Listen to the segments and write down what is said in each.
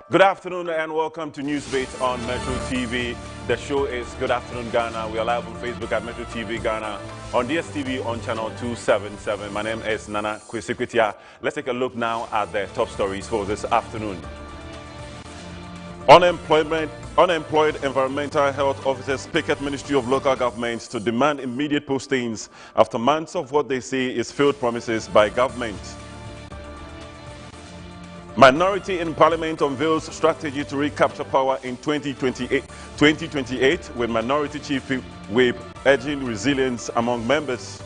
Good afternoon and welcome to Newsbeat on Metro TV. The show is Good Afternoon Ghana. We are live on Facebook at Metro TV Ghana, on DSTV on channel 277. My name is Nana Kwesikwitia. Let's take a look now at the top stories for this afternoon. Unemployed environmental health officers picket Ministry of Local Governments to demand immediate postings after months of what they say is failed promises by government. Minority in Parliament unveils strategy to recapture power in 2028 with Minority Chief Whip urging resilience among members.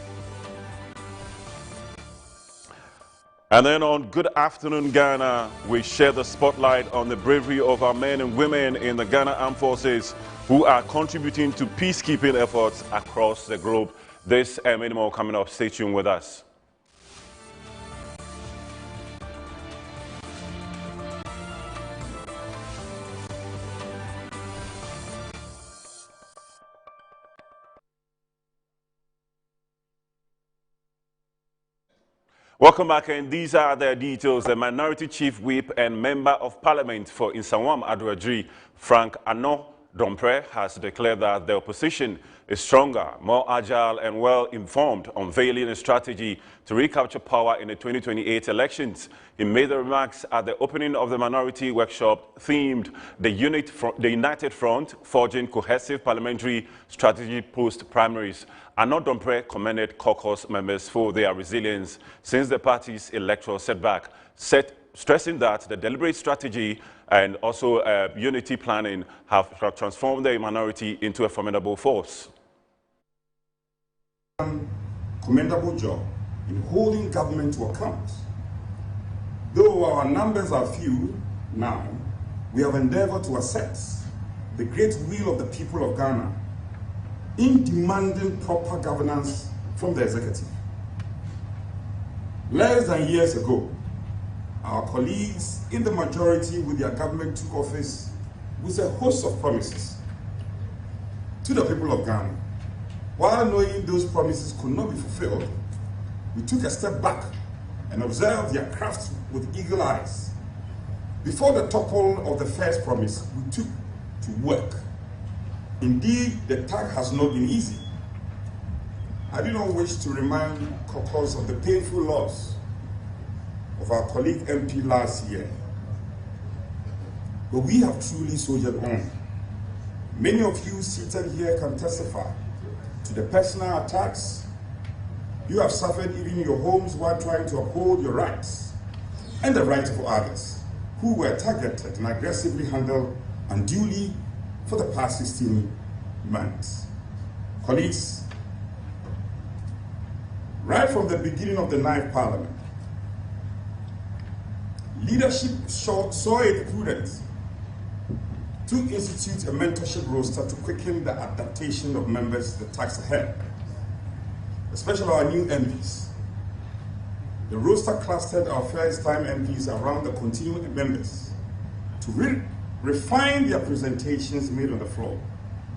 And then on Good Afternoon Ghana, we share the spotlight on the bravery of our men and women in the Ghana Armed Forces who are contributing to peacekeeping efforts across the globe. This and many more coming up. Stay tuned with us. Welcome back, and these are the details. The Minority Chief Whip and Member of Parliament for Nsawam Adoadri, Frank Ano Dompre, has declared that the opposition is stronger, more agile and well-informed, unveiling a strategy to recapture power in the 2028 elections. He made the remarks at the opening of the minority workshop themed the United Front, Forging Cohesive Parliamentary Strategy Post-Primaries. Ano Dompre commended caucus members for their resilience since the party's electoral setback, stressing that the deliberate strategy and also unity planning have transformed the minority into a formidable force. Commendable job in holding government to account. Though our numbers are few now, we have endeavored to assess the great will of the people of Ghana in demanding proper governance from the executive. Less than years ago, our colleagues in the majority with their government took office with a host of promises to the people of Ghana. While knowing those promises could not be fulfilled, we took a step back and observed their craft with eagle eyes. Before the topple of the first promise, we took to work. Indeed, the task has not been easy. I do not wish to remind caucus of the painful loss of our colleague MP last year, but we have truly soldiered on. Many of you seated here can testify to the personal attacks you have suffered even in your homes while trying to uphold your rights and the rights of others who were targeted and aggressively handled unduly for the past 16 months. Colleagues, right from the beginning of the 9th Parliament, leadership saw it prudent to institute a mentorship roster to quicken the adaptation of members to the task ahead, especially our new MPs. The roster clustered our first-time MPs around the continuing members to refine their presentations made on the floor.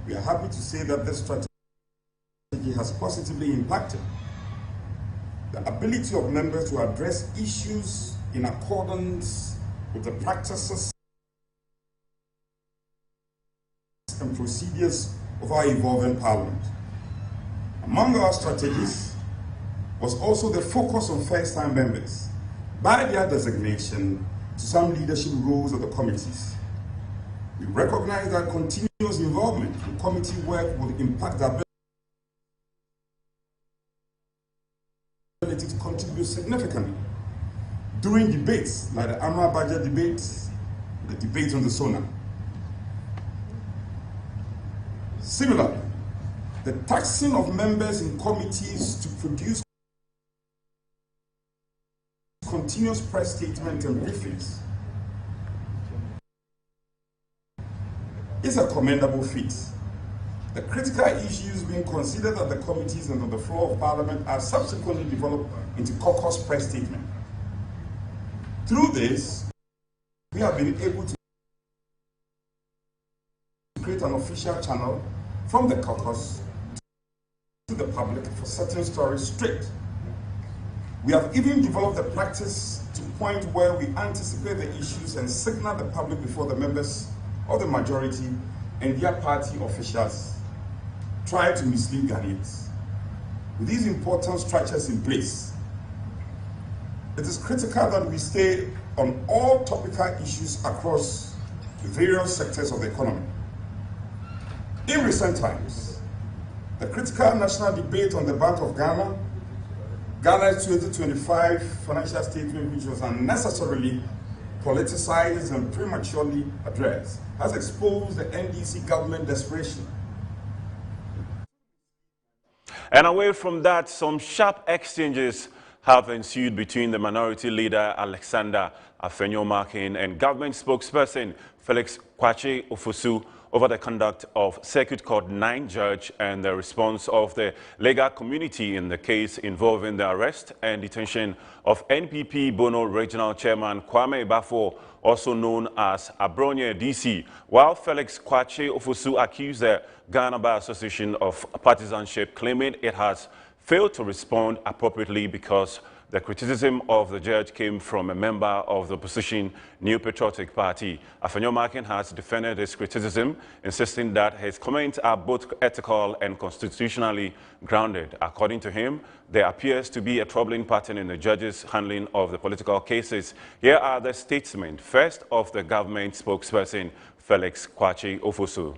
We are happy to say that this strategy has positively impacted the ability of members to address issues in accordance with the practices and procedures of our evolving parliament. Among our strategies was also the focus on first-time members by their designation to some leadership roles of the committees. We recognize that continuous involvement in committee work will impact the ability to contribute significantly during debates like the annual budget debates, the debates on the SONA. Similarly, the taxing of members in committees to produce continuous press statements and briefings is a commendable feat. The critical issues being considered at the committees and on the floor of Parliament are subsequently developed into caucus press statement. Through this, we have been able to create an official channel from the caucus to the public for certain stories straight. We have even developed the practice to point where we anticipate the issues and signal the public before the members of the majority and their party officials try to mislead Ghanaians. With these important structures in place, it is critical that we stay on all topical issues across various sectors of the economy. In recent times, the critical national debate on the Bank of Ghana, Ghana's 2025 financial statement, which was unnecessarily politicized and prematurely addressed, has exposed the NDC government desperation. And away from that, some sharp exchanges have ensued between the minority leader Alexander Afenyo-Markin and government spokesperson Felix Kwache Ofosu over the conduct of Circuit Court 9 judge and the response of the legal community in the case involving the arrest and detention of NPP Bono Regional Chairman Kwame Bafo, also known as Abronye DC, while Felix Kwache Ofosu accused the Ghana Bar Association of partisanship, claiming it has failed to respond appropriately because the criticism of the judge came from a member of the opposition New Patriotic Party. Afenyo-Markin has defended his criticism, insisting that his comments are both ethical and constitutionally grounded. According to him, there appears to be a troubling pattern in the judge's handling of the political cases. Here are the statements, first of the government spokesperson, Felix Kwache Ofosu.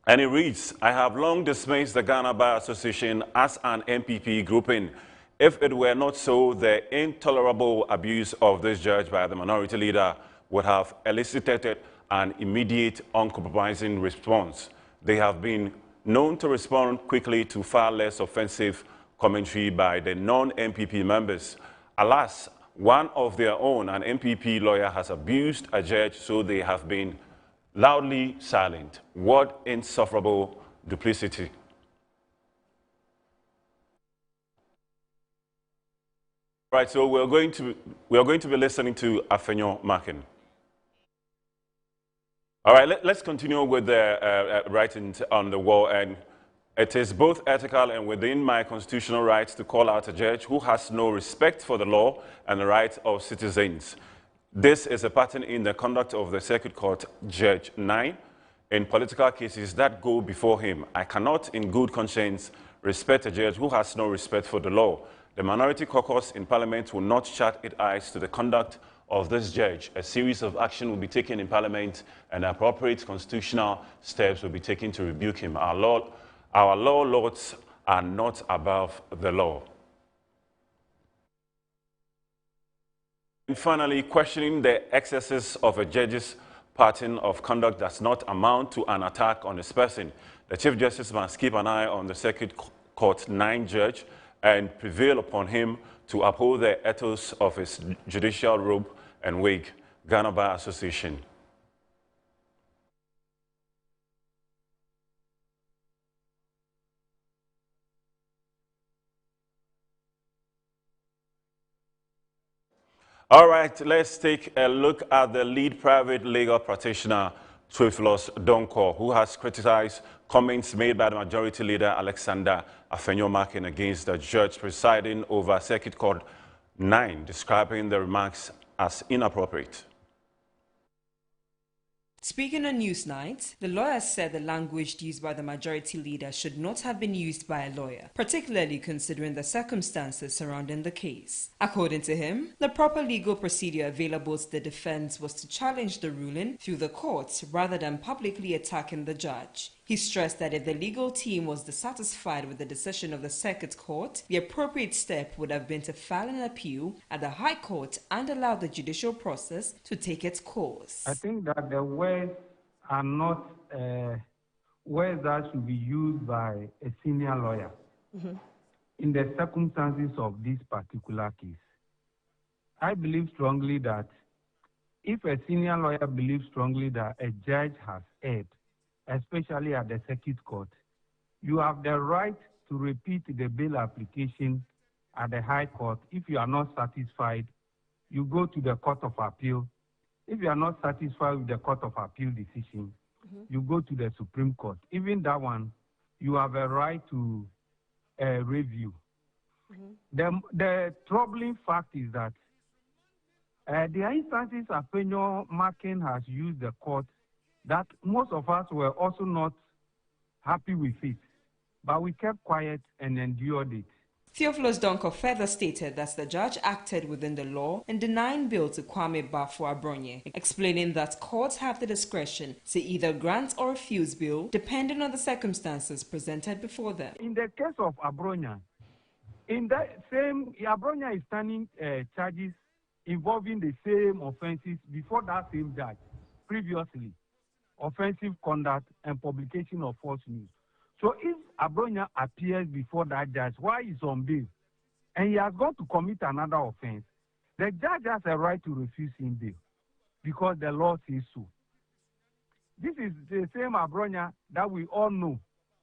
And it reads, I have long dismissed the Ghana Bar Association as an NPP grouping. If it were not so, the intolerable abuse of this judge by the minority leader would have elicited an immediate, uncompromising response. They have been known to respond quickly to far less offensive commentary by the non-NPP members. Alas, one of their own, an NPP lawyer, has abused a judge, so they have been loudly silent. What insufferable duplicity. Right, so we are going to be listening to Afenyo-Markin. All right, let's continue with the writings on the wall. And it is both ethical and within my constitutional rights to call out a judge who has no respect for the law and the rights of citizens. This is a pattern in the conduct of the Circuit Court Judge 9 in political cases that go before him. I cannot, in good conscience, respect a judge who has no respect for the law. The minority caucus in Parliament will not shut its eyes to the conduct of this judge. A series of action will be taken in Parliament, and appropriate constitutional steps will be taken to rebuke him. Our law lords are not above the law. And finally, questioning the excesses of a judge's pattern of conduct does not amount to an attack on his person. The Chief Justice must keep an eye on the Circuit Court 9 judge and prevail upon him to uphold the ethos of his judicial robe and wig. Ghana Bar Association. All right, let's take a look at the lead private legal practitioner, Theophilus Donkor, who has criticized comments made by the majority leader, Alexander Afenyo-Markin, against the judge presiding over Circuit Court 9, describing the remarks as inappropriate. Speaking on Newsnight, the lawyer said the language used by the majority leader should not have been used by a lawyer, particularly considering the circumstances surrounding the case. According to him, the proper legal procedure available to the defense was to challenge the ruling through the courts rather than publicly attacking the judge. He stressed that if the legal team was dissatisfied with the decision of the Circuit Court, the appropriate step would have been to file an appeal at the High Court and allow the judicial process to take its course. I think that the words are not words that should be used by a senior lawyer in the circumstances of this particular case. I believe strongly that if a senior lawyer believes strongly that a judge has erred, especially at the Circuit Court, you have the right to repeat the bail application at the High Court. If you are not satisfied, you go to the Court of Appeal. If you are not satisfied with the Court of Appeal decision, you go to the Supreme Court. Even that one, you have a right to review. The troubling fact is that there are instances Afenyo Makin has used the court that most of us were also not happy with it, but we kept quiet and endured it. Theophilus Donko further stated that the judge acted within the law in denying bail to Kwame Bafo-Abronye, explaining that courts have the discretion to either grant or refuse bail depending on the circumstances presented before them. In the case of Abronye, in that same, Abronye is standing charges involving the same offenses before that same judge previously, offensive conduct and publication of false news. So if Abronye appears before that judge while he's on bail and he has gone to commit another offense, the judge has a right to refuse him bail because the law says so. This is the same Abronye that we all know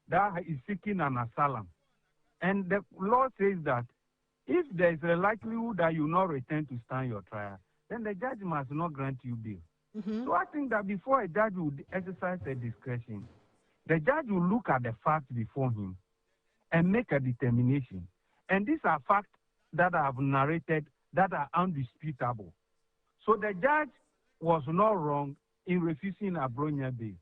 that is seeking an asylum. And the law says that if there is a likelihood that you will not return to stand your trial, then the judge must not grant you bail. So I think that before a judge would exercise a discretion, the judge will look at the facts before him and make a determination. And these are facts that I have narrated that are undisputable. So the judge was not wrong in refusing Abronye bail.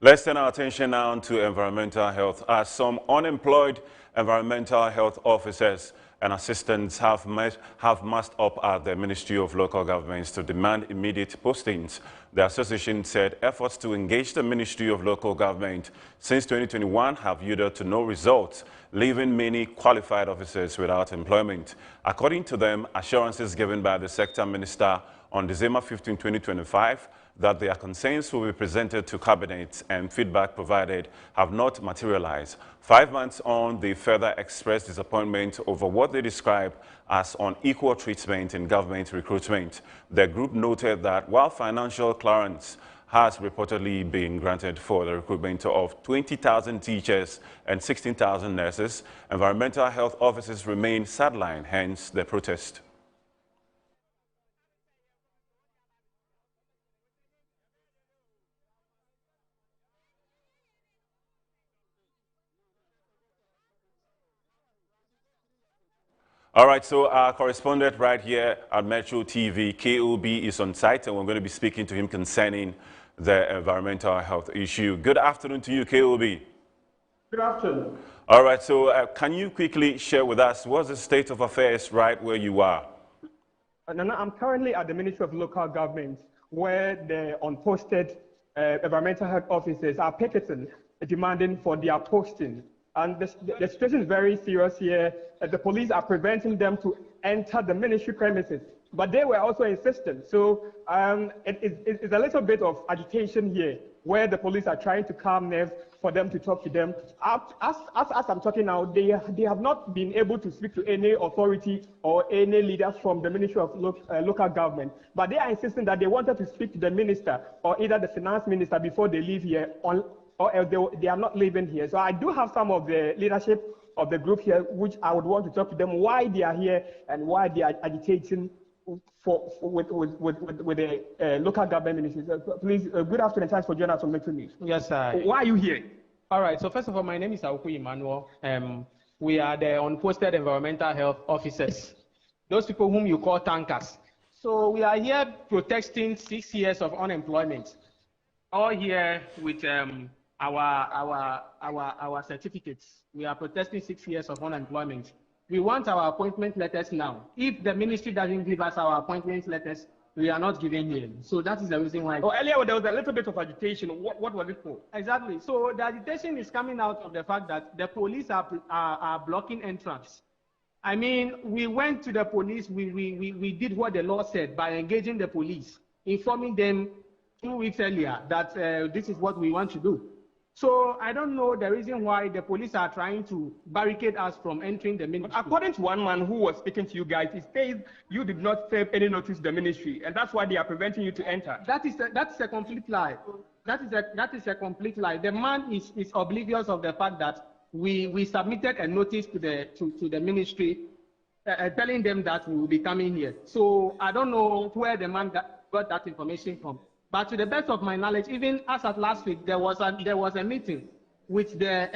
Let's turn our attention now to environmental health, as some unemployed environmental health officers and assistants have massed up at the Ministry of Local Governments to demand immediate postings. The association said efforts to engage the Ministry of Local Government since 2021 have yielded to no results, leaving many qualified officers without employment. According to them, assurances given by the sector minister on December 15, 2025, that their concerns will be presented to Cabinet and feedback provided have not materialized. 5 months on, they further expressed disappointment over what they describe as unequal treatment in government recruitment. The group noted that while financial clearance has reportedly been granted for the recruitment of 20,000 teachers and 16,000 nurses, environmental health officers remain sidelined, hence the protest. All right, so our correspondent right here at Metro TV, KOB, is on site, and we're going to be speaking to him concerning the environmental health issue. Good afternoon to you, KOB. Good afternoon. All right, so can you quickly share with us what's the state of affairs right where you are? Nana, I'm currently at the Ministry of Local Government, where the unposted environmental health officers are picketing, demanding for their posting. And the situation is very serious here. The police are preventing them to enter the ministry premises, but they were also insistent. So it's a little bit of agitation here, where the police are trying to calm nerves for them to talk to them. As I'm talking now, they have not been able to speak to any authority or any leaders from the Ministry of Local Government, but they are insisting that they wanted to speak to the minister or either the finance minister before they leave here, or they are not living here. So I do have some of the leadership of the group here, which I would want to talk to them why they are here and why they are agitating with the local government ministry. Please, good afternoon. Thanks for joining us on Metro News. Yes, sir. Why are you here? All right. So first of all, my name is Auku Emmanuel. We are the unposted environmental health officers, those people whom you call tankers. So we are here protesting 6 years of unemployment. All here with our certificates. We are protesting 6 years of unemployment. We want our appointment letters now. If the ministry doesn't give us our appointment letters, we are not giving here. So that is the reason why. Oh, earlier there was a little bit of agitation. What was it for? Exactly. So the agitation is coming out of the fact that the police are blocking entrance I mean, we went to the police, we did what the law said by engaging the police, informing them 2 weeks earlier that this is what we want to do. So I don't know the reason why the police are trying to barricade us from entering the ministry. But according to one man who was speaking to you guys, he says you did not serve any notice to the ministry, and that's why they are preventing you to enter. That's a complete lie. That is a complete lie. The man is oblivious of the fact that we submitted a notice to the ministry telling them that we will be coming here. So I don't know where the man got that information from. But to the best of my knowledge, even as of last week, there was a meeting with the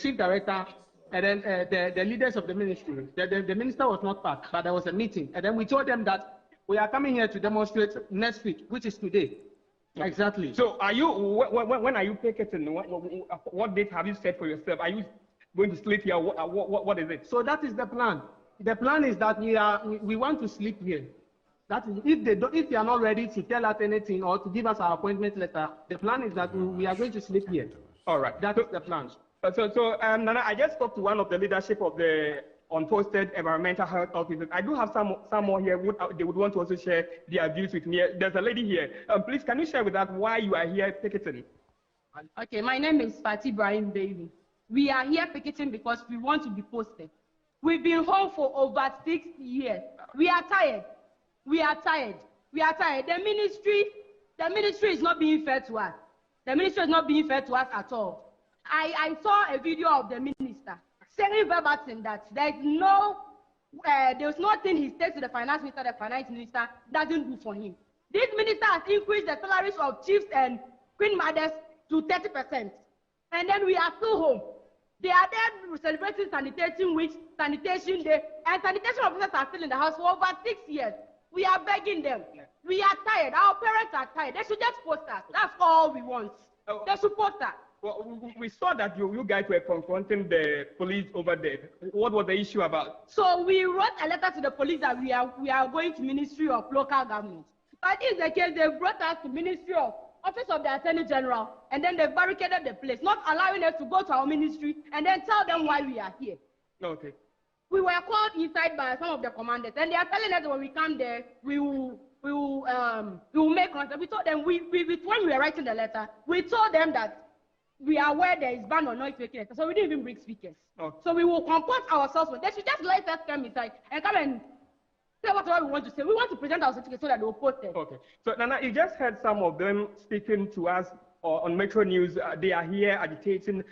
chief director and then the leaders of the ministry. The minister was not part, but there was a meeting. And then we told them that we are coming here to demonstrate next week, which is today. Okay. Exactly. So are you, when are you picketing? What date have you set for yourself? Are you going to sleep here? What is it? So that is the plan. The plan is that we want to sleep here. That is, if they are not ready to tell us anything or to give us our appointment letter, the plan is that we are going to sleep here. All right. That is the plan. So Nana, I just spoke to one of the leadership of the unposted environmental health officers. I do have some more here. They would want to also share their views with me. There's a lady here. Please, can you share with us why you are here picketing? Okay, my name is Fatih Ibrahim Bailey. We are here picketing because we want to be posted. We've been home for over 6 years. We are tired. We are tired. We are tired. The ministry is not being fair to us. The ministry is not being fair to us at all. I saw a video of the minister saying verbatim that there's nothing he says to the finance minister doesn't do for him. This minister has increased the salaries of chiefs and queen mothers to 30%. And then we are still home. They are there celebrating sanitation week, sanitation day, and sanitation officers are still in the house for over 6 years. We are begging them. We are tired. Our parents are tired. They should just post us. That's all we want. They should post us. Well, we saw that you guys were confronting the police over there. What was the issue about? So we wrote a letter to the police that we are going to Ministry of Local Government. But in the case, they brought us to Ministry of Office of the Attorney General, and then they barricaded the place, not allowing us to go to our ministry and then tell them why we are here. Okay. We were called inside by some of the commanders, and they are telling us when we come there, we will make contact. We told them, when we were writing the letter, we told them that we are aware there is ban on noise making, so we didn't even bring speakers. Okay. So we will comport ourselves. They should just let us come inside and come and say whatever we want to say. We want to present our certificate so that they will post it. Okay. So Nana, you just heard some of them speaking to us on Metro News. They are here agitating,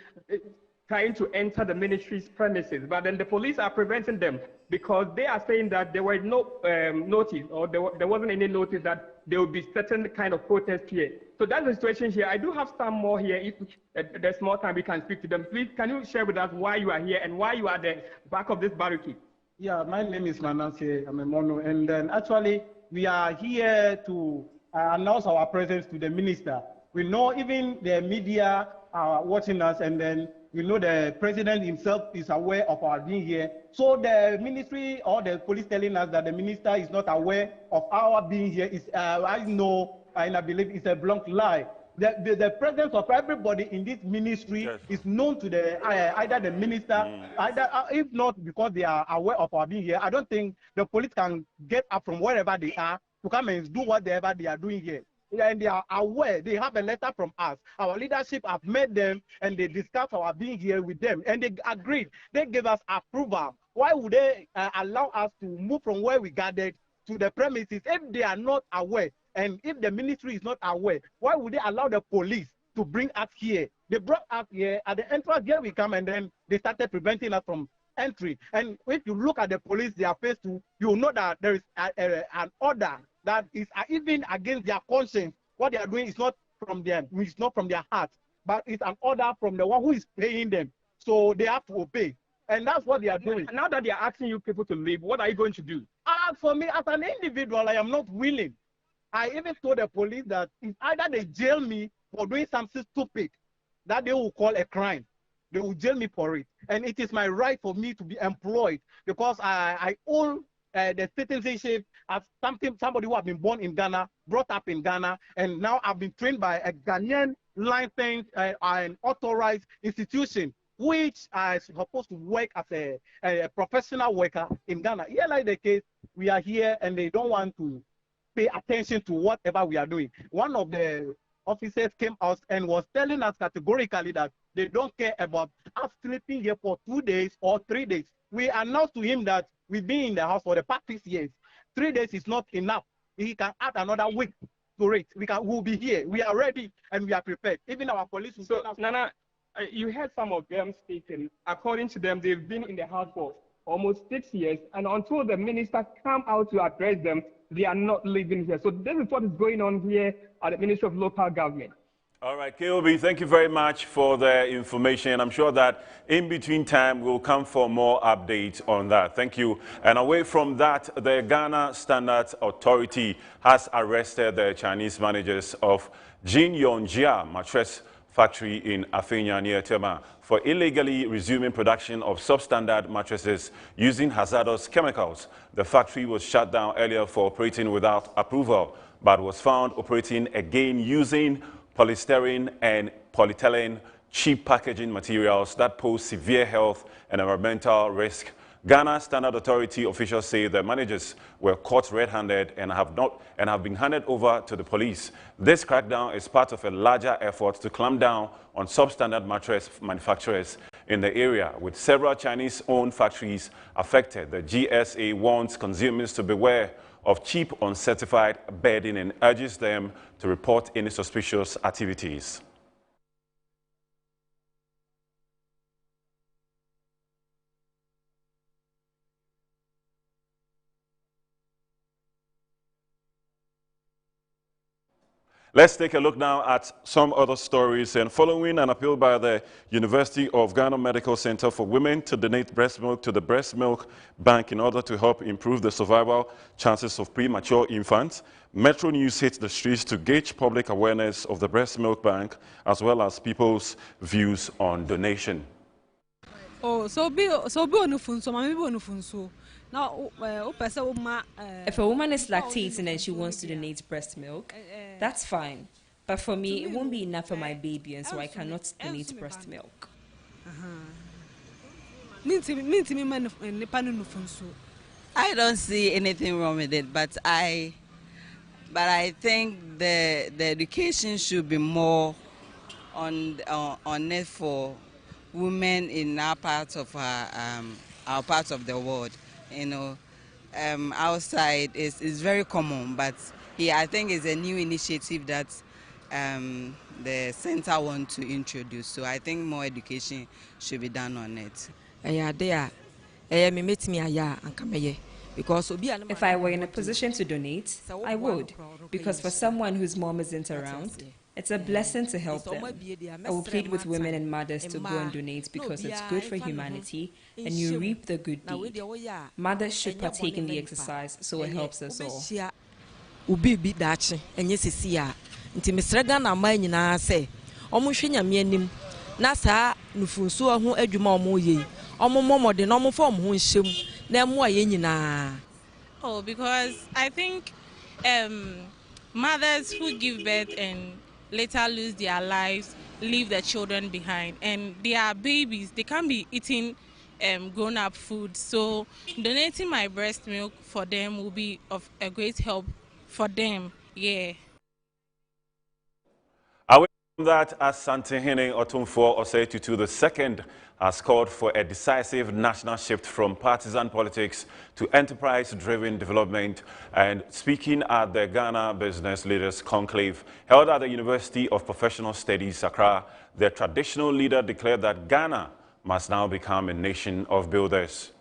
trying to enter the ministry's premises, but then the police are preventing them because they are saying that there were no notice, or there wasn't any notice that there would be certain kind of protest here. So that's the situation here. I do have some more here. If there's more time, we can speak to them. Please, can you share with us why you are here and why you are at the back of this barricade? Yeah, my name is Manasseh Amemono, and then actually we are here to announce our presence to the minister. We know even the media are watching us, and then we know the president himself is aware of our being here. So the ministry or the police telling us that the minister is not aware of our being here is, I know, and I believe it's a blunt lie. The presence of everybody in this ministry is known to either the minister, either if not because they are aware of our being here. I don't think the police can get up from wherever they are to come and do whatever they are doing here. And they are aware. They have a letter from us. Our leadership have met them, and they discussed our being here with them, and they agreed. They gave us approval. Why would they allow us to move from where we gathered to the premises if they are not aware? And if the ministry is not aware, why would they allow the police to bring us here? They brought us here. At the entrance, here we come, and then they started preventing us from entry. And if you look at the police they are faced to, you will know that there is an order that is even against their conscience. What they are doing is not from them, it's not from their heart, but it's an order from the one who is paying them. So they have to obey. And that's what they are doing. Now that they are asking you people to leave, what are you going to do? For me, as an individual, I am not willing. I even told the police that if either they jail me for doing something stupid that they will call a crime, they will jail me for it. And it is my right for me to be employed because I own the citizenship as somebody who has been born in Ghana, brought up in Ghana, and now I've been trained by a Ghanaian licensed and authorized institution which are supposed to work as a professional worker in Ghana. Here, like the case, we are here and they don't want to pay attention to whatever we are doing. One of the officers came out and was telling us categorically that they don't care about us sleeping here for 2 days or 3 days. We announced to him that we've been in the house for the past 6 years. 3 days is not enough. He can add another week to it. We'll be here. We are ready and we are prepared. Even our police will So, Nana, you heard some of them speaking. According to them, they've been in the house for almost 6 years, and until the minister come out to address them, they are not living here. So this is what is going on here at the Ministry of Local Government. All right, KOB, thank you very much for the information. I'm sure that in between time we'll come for more updates on that. Thank you. And away from that, the Ghana Standards Authority has arrested the Chinese managers of Jin Yongjia mattress factory in Afenya near Tema for illegally resuming production of substandard mattresses using hazardous chemicals. The factory was shut down earlier for operating without approval, but was found operating again using polystyrene and polyethylene, cheap packaging materials that pose severe health and environmental risk. Ghana Standard Authority officials say the managers were caught red-handed and have been handed over to the police. This crackdown is part of a larger effort to clamp down on substandard mattress manufacturers in the area, with several Chinese-owned factories affected. The GSA warns consumers to beware of cheap, uncertified bedding and urges them to report any suspicious activities. Let's take a look now at some other stories. And following an appeal by the University of Ghana Medical Center for Women to donate breast milk to the Breast Milk Bank in order to help improve the survival chances of premature infants, Metro News hit the streets to gauge public awareness of the Breast Milk Bank as well as people's views on donation. Oh, so be on the now, if a woman is lactating and she wants to donate breast milk, that's fine. But for me, it won't be enough for my baby, and so I cannot donate breast milk. I don't see anything wrong with it, but I think the education should be more on it for women in our part of our part of the world. You know, outside is very common, but here I think it's a new initiative that the center wants to introduce. So I think more education should be done on it. Because if I were in a position to donate, I would. Because for someone whose mom isn't around, it's a blessing to help them. I will plead with women and mothers to go and donate because it's good for humanity and you reap the good deed. Mothers should partake in the exercise so it helps us all. Oh, because I think mothers who give birth and later lose their lives, leave their children behind, and they are babies. They can't be eating grown-up food. So donating my breast milk for them will be of a great help for them. Yeah. Away from that, Asantehene Otumfuo Osei Tutu II has called for a decisive national shift from partisan politics to enterprise-driven development. And speaking at the Ghana Business Leaders Conclave held at the University of Professional Studies, Accra, the traditional leader declared that Ghana must now become a nation of builders.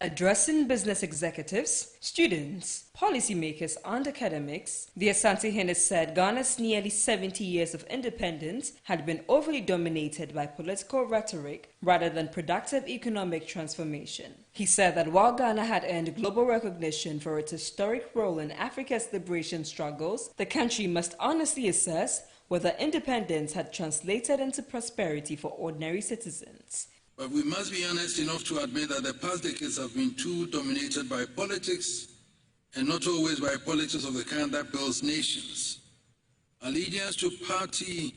Addressing business executives, students, policymakers, and academics, the Asantehene said Ghana's nearly 70 years of independence had been overly dominated by political rhetoric rather than productive economic transformation. He said that while Ghana had earned global recognition for its historic role in Africa's liberation struggles, the country must honestly assess whether independence had translated into prosperity for ordinary citizens. But we must be honest enough to admit that the past decades have been too dominated by politics and not always by politics of the kind that builds nations. Allegiance to party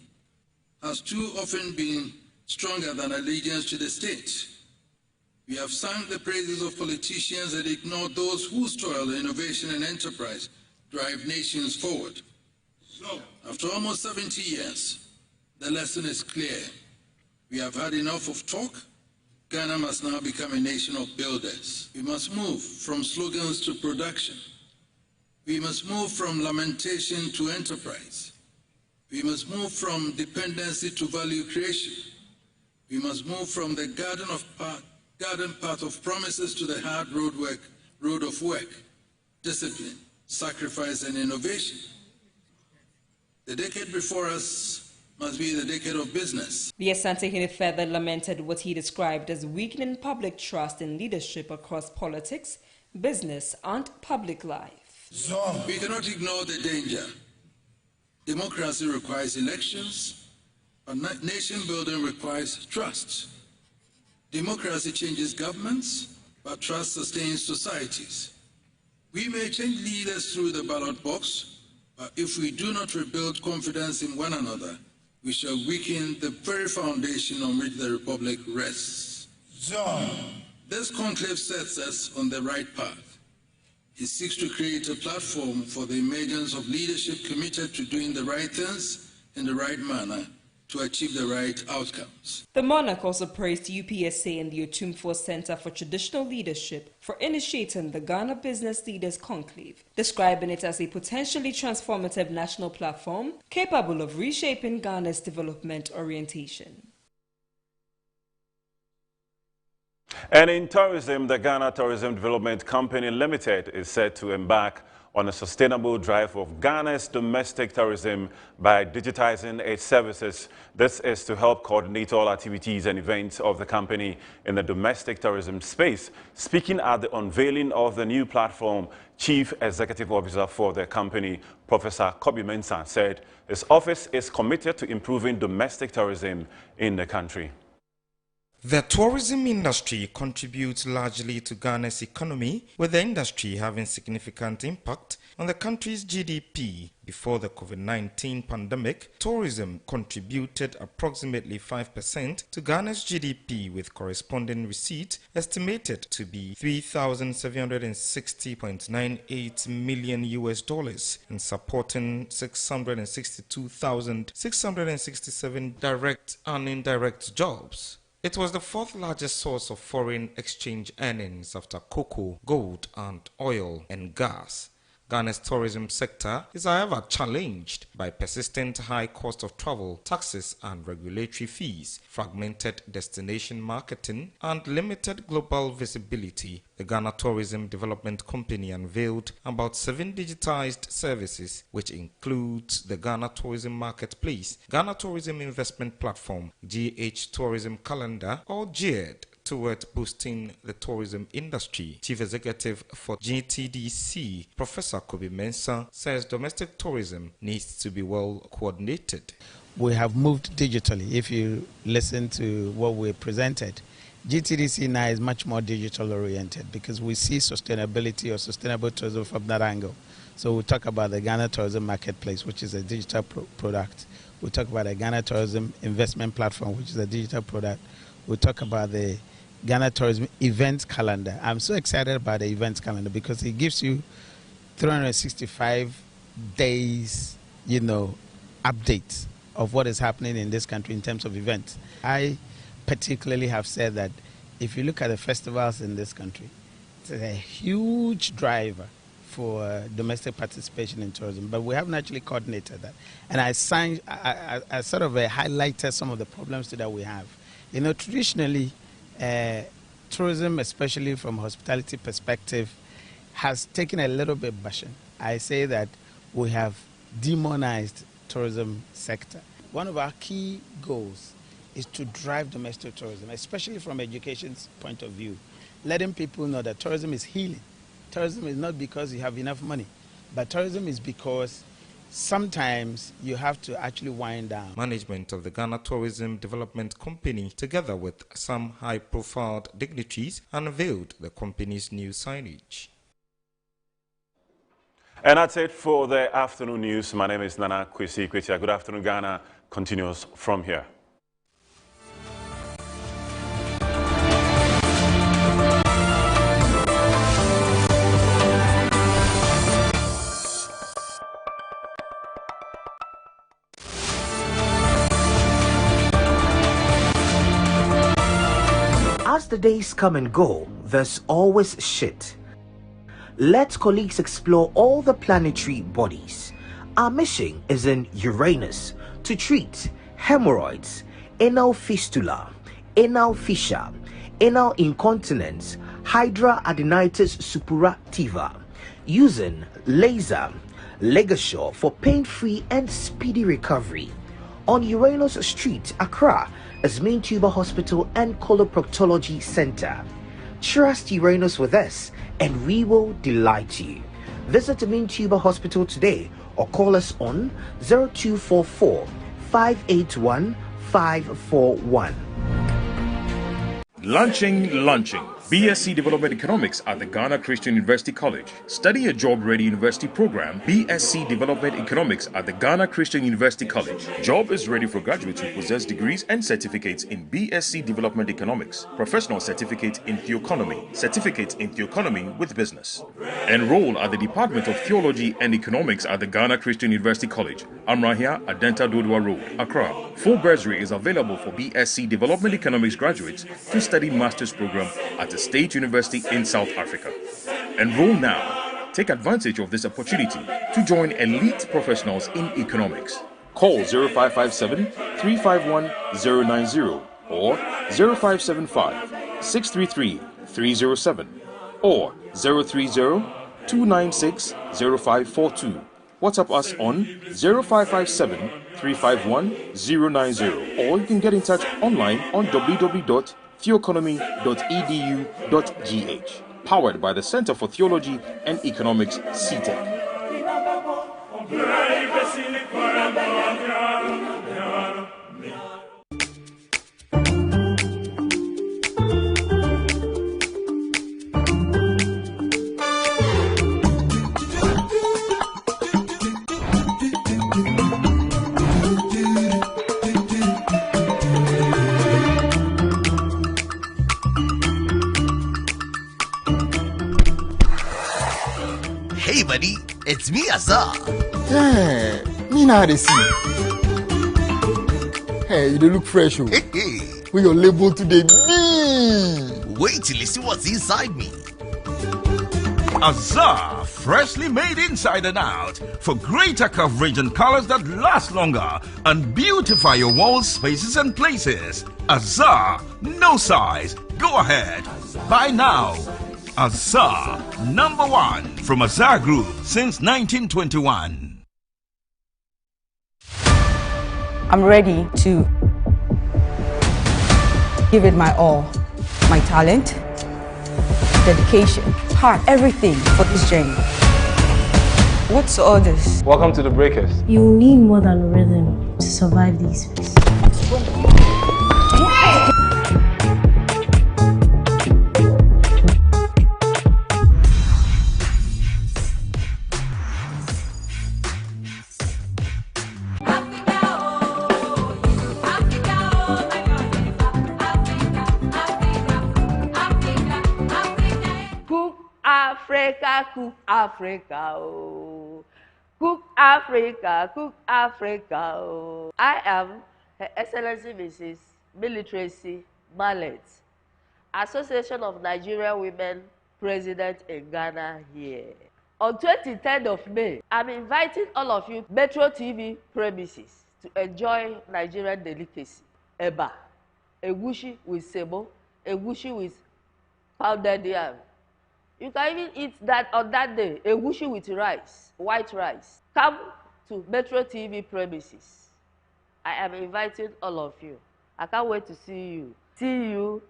has too often been stronger than allegiance to the state. We have sung the praises of politicians and ignored those whose toil, innovation, and enterprise drive nations forward. After almost 70 years, the lesson is clear. We have had enough of talk. Ghana must now become a nation of builders. We must move from slogans to production. We must move from lamentation to enterprise. We must move from dependency to value creation. We must move from the garden path of promises to the hard road of work, discipline, sacrifice, and innovation. The decade before us must be the decade of business. The Asante further lamented what he described as weakening public trust in leadership across politics, business, and public life. We cannot ignore the danger. Democracy requires elections, but nation building requires trust. Democracy changes governments, but trust sustains societies. We may change leaders through the ballot box, but if we do not rebuild confidence in one another, we shall weaken the very foundation on which the Republic rests. This conclave sets us on the right path. It seeks to create a platform for the emergence of leadership committed to doing the right things in the right manner to achieve the right outcomes. The monarch also praised UPSA and the Otumfuo Center for Traditional Leadership for initiating the Ghana Business Leaders Conclave, describing it as a potentially transformative national platform capable of reshaping Ghana's development orientation. And in tourism, the Ghana Tourism Development Company Limited is set to embark on a sustainable drive of Ghana's domestic tourism by digitizing its services. This is to help coordinate all activities and events of the company in the domestic tourism space. Speaking at the unveiling of the new platform, Chief Executive Officer for the company, Professor Kobi Mensah, said his office is committed to improving domestic tourism in the country. The tourism industry contributes largely to Ghana's economy, with the industry having significant impact on the country's GDP. Before the COVID-19 pandemic, tourism contributed approximately 5% to Ghana's GDP, with corresponding receipts estimated to be $3,760.98 million and supporting 662,667 direct and indirect jobs. It was the fourth largest source of foreign exchange earnings after cocoa, gold, and oil and gas. Ghana's tourism sector is, however, challenged by persistent high cost of travel, taxes and regulatory fees, fragmented destination marketing, and limited global visibility. The Ghana Tourism Development Company unveiled about 7 digitized services, which includes the Ghana Tourism Marketplace, Ghana Tourism Investment Platform, GH Tourism Calendar, all geared toward boosting the tourism industry. Chief Executive for GTDC, Professor Kobi Mensah, says domestic tourism needs to be well coordinated. We have moved digitally. If you listen to what we presented, GTDC now is much more digital oriented because we see sustainability or sustainable tourism from that angle. So we talk about the Ghana Tourism Marketplace, which is a digital product. We talk about the Ghana Tourism Investment Platform, which is a digital product. We talk about the Ghana Tourism Events Calendar. I'm so excited about the Events Calendar because it gives you 365 days, updates of what is happening in this country in terms of events. I particularly have said that if you look at the festivals in this country, it's a huge driver for domestic participation in tourism, but we haven't actually coordinated that. And I sort of highlighted some of the problems that we have. Traditionally, tourism, especially from a hospitality perspective, has taken a little bit bashing. I say that we have demonized tourism sector. One of our key goals is to drive domestic tourism, especially from education's point of view, letting people know that tourism is healing. Tourism is not because you have enough money, but tourism is because sometimes you have to actually wind down. Management of the Ghana Tourism Development Company, together with some high-profile dignitaries, unveiled the company's new signage. And that's it for the afternoon news. My name is Nana Kwesi Kwetia. Good afternoon, Ghana continues from here. As the days come and go, there's always shit. Let colleagues explore all the planetary bodies. Our mission is in Uranus to treat hemorrhoids, anal fistula, anal fissure, anal incontinence, hidradenitis suppurativa, using laser ligature for pain-free and speedy recovery. On Uranus Street, Accra, is Main Tuber Hospital and Coloproctology Center. Trust Uranus with us and we will delight you. Visit the Main Tuber Hospital today or call us on 0244 581 541. Launching. BSc Development Economics at the Ghana Christian University College. Study a job-ready university program, BSc Development Economics at the Ghana Christian University College. Job is ready for graduates who possess degrees and certificates in BSc Development Economics, professional certificate in Theoeconomy, certificate in Theoeconomy with business. Enroll at the Department of Theology and Economics at the Ghana Christian University College, Amrahia, Adenta Dodua Road, Accra. Full bursary is available for BSc Development Economics graduates to study master's program at the State University in South Africa. Enroll now. Take advantage of this opportunity to join elite professionals in economics. Call 0557 351 090 or 0575 633 307 or 030 296 0542. WhatsApp us on 0557 351 090 or you can get in touch online on www.theoeconomy.edu.gh. Powered by the Center for Theology and Economics, CTEC. Hey buddy, it's me Azar. Yeah, me now they see. Hey, you look fresh. Oh. Hey. With your label today. Wait till you see what's inside me. Azar, freshly made inside and out for greater coverage and colors that last longer and beautify your walls, spaces and places. Azar, no size. Go ahead. Buy now. Azar, #1 from Azar Group since 1921. I'm ready to give it my all. My talent, dedication, heart, everything for this journey. What's all this? Welcome to the Breakers. You need more than a rhythm to survive these phases. Cook Africa, oh. Cook Africa, cook Africa, oh. I am Her Excellency Mrs. Military Mallet, Association of Nigerian Women President in Ghana here. On 23rd of May, I'm inviting all of you Metro TV premises to enjoy Nigerian delicacy. Eba, egusi with sebo, egusi with pounded yam. You can even eat that on that day, egusi with rice, white rice. Come to Metro TV premises. I am inviting all of you. I can't wait to see you. See you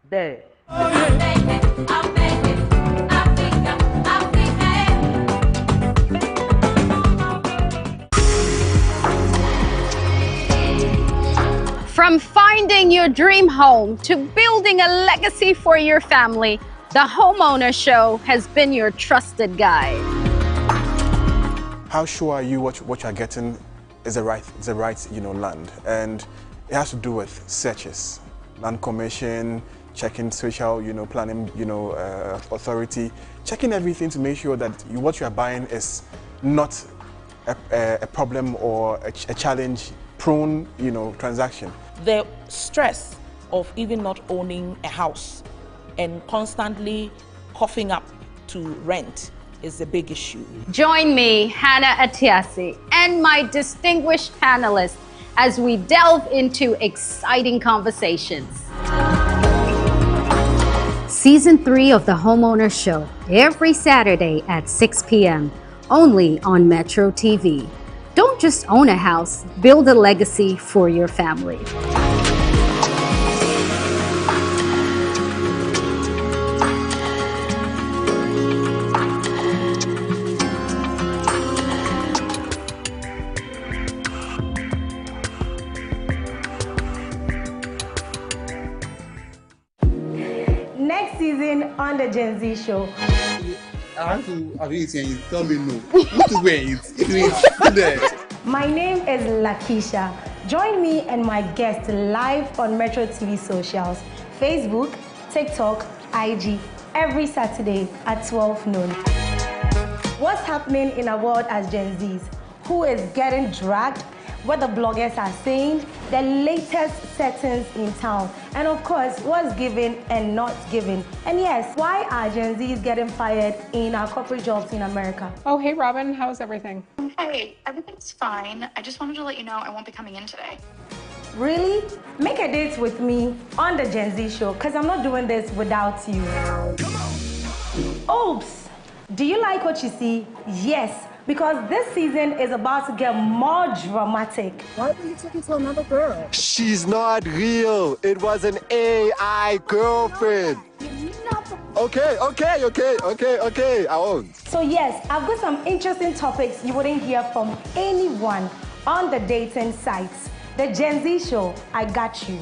there. From finding your dream home to building a legacy for your family, the Homeowner Show has been your trusted guide. How sure are you what you're getting is the right land? And it has to do with searches, land commission, checking social planning authority, checking everything to make sure that what you are buying is not a problem or a challenge prone transaction. The stress of even not owning a house and constantly coughing up to rent is a big issue. Join me, Hannah Atiasi, and my distinguished panelists as we delve into exciting conversations. Season 3 of The Homeowner Show, every Saturday at 6 p.m., only on Metro TV. Don't just own a house, build a legacy for your family. Next season on the Gen Z Show. I want to have you saying, tell me no. What to wait? My name is Lakisha. Join me and my guest live on Metro TV socials, Facebook, TikTok, IG, every Saturday at 12 noon. What's happening in our world as Gen Zs? Who is getting dragged? What the bloggers are saying, the latest settings in town, and of course, what's given and not given. And yes, why are Gen Zs getting fired in our corporate jobs in America? Oh, hey Robin, how's everything? Hey, everything's fine. I just wanted to let you know I won't be coming in today. Really? Make a date with me on the Gen Z Show, because I'm not doing this without you. Oops! Do you like what you see? Yes, because this season is about to get more dramatic. Why are you talking to another girl? She's not real. It was an AI girlfriend. Okay, I won't. So yes, I've got some interesting topics you wouldn't hear from anyone on the dating sites. The Gen Z Show, I got you.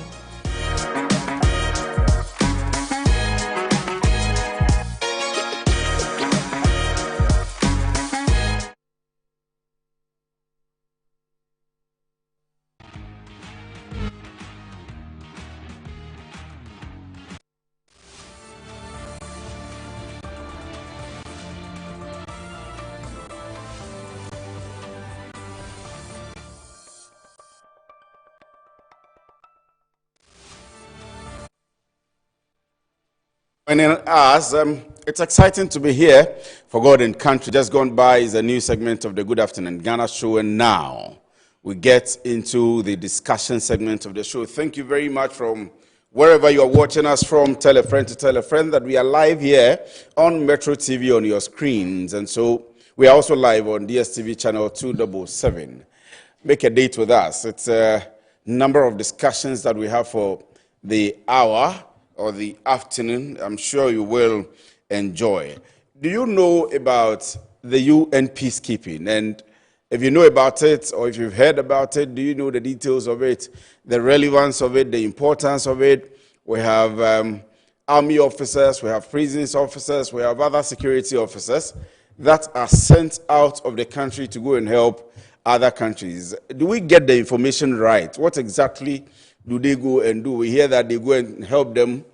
Joining us, it's exciting to be here for God and Country. Just gone by is a new segment of the Good Afternoon Ghana show, and now we get into the discussion segment of the show. Thank you very much from wherever you are watching us from. Tell a friend to tell a friend that we are live here on Metro TV on your screens, and so we are also live on DSTV channel 277. Make a date with us. It's a number of discussions that we have for the hour or the afternoon. I'm sure you will enjoy. Do you know about the UN peacekeeping? And if you know about it, or if you've heard about it, do you know the details of it, the relevance of it, the importance of it? We have army officers, we have prisons officers, we have other security officers that are sent out of the country to go and help other countries. Do we get the information right? What exactly do they go and do? We hear that they go and help them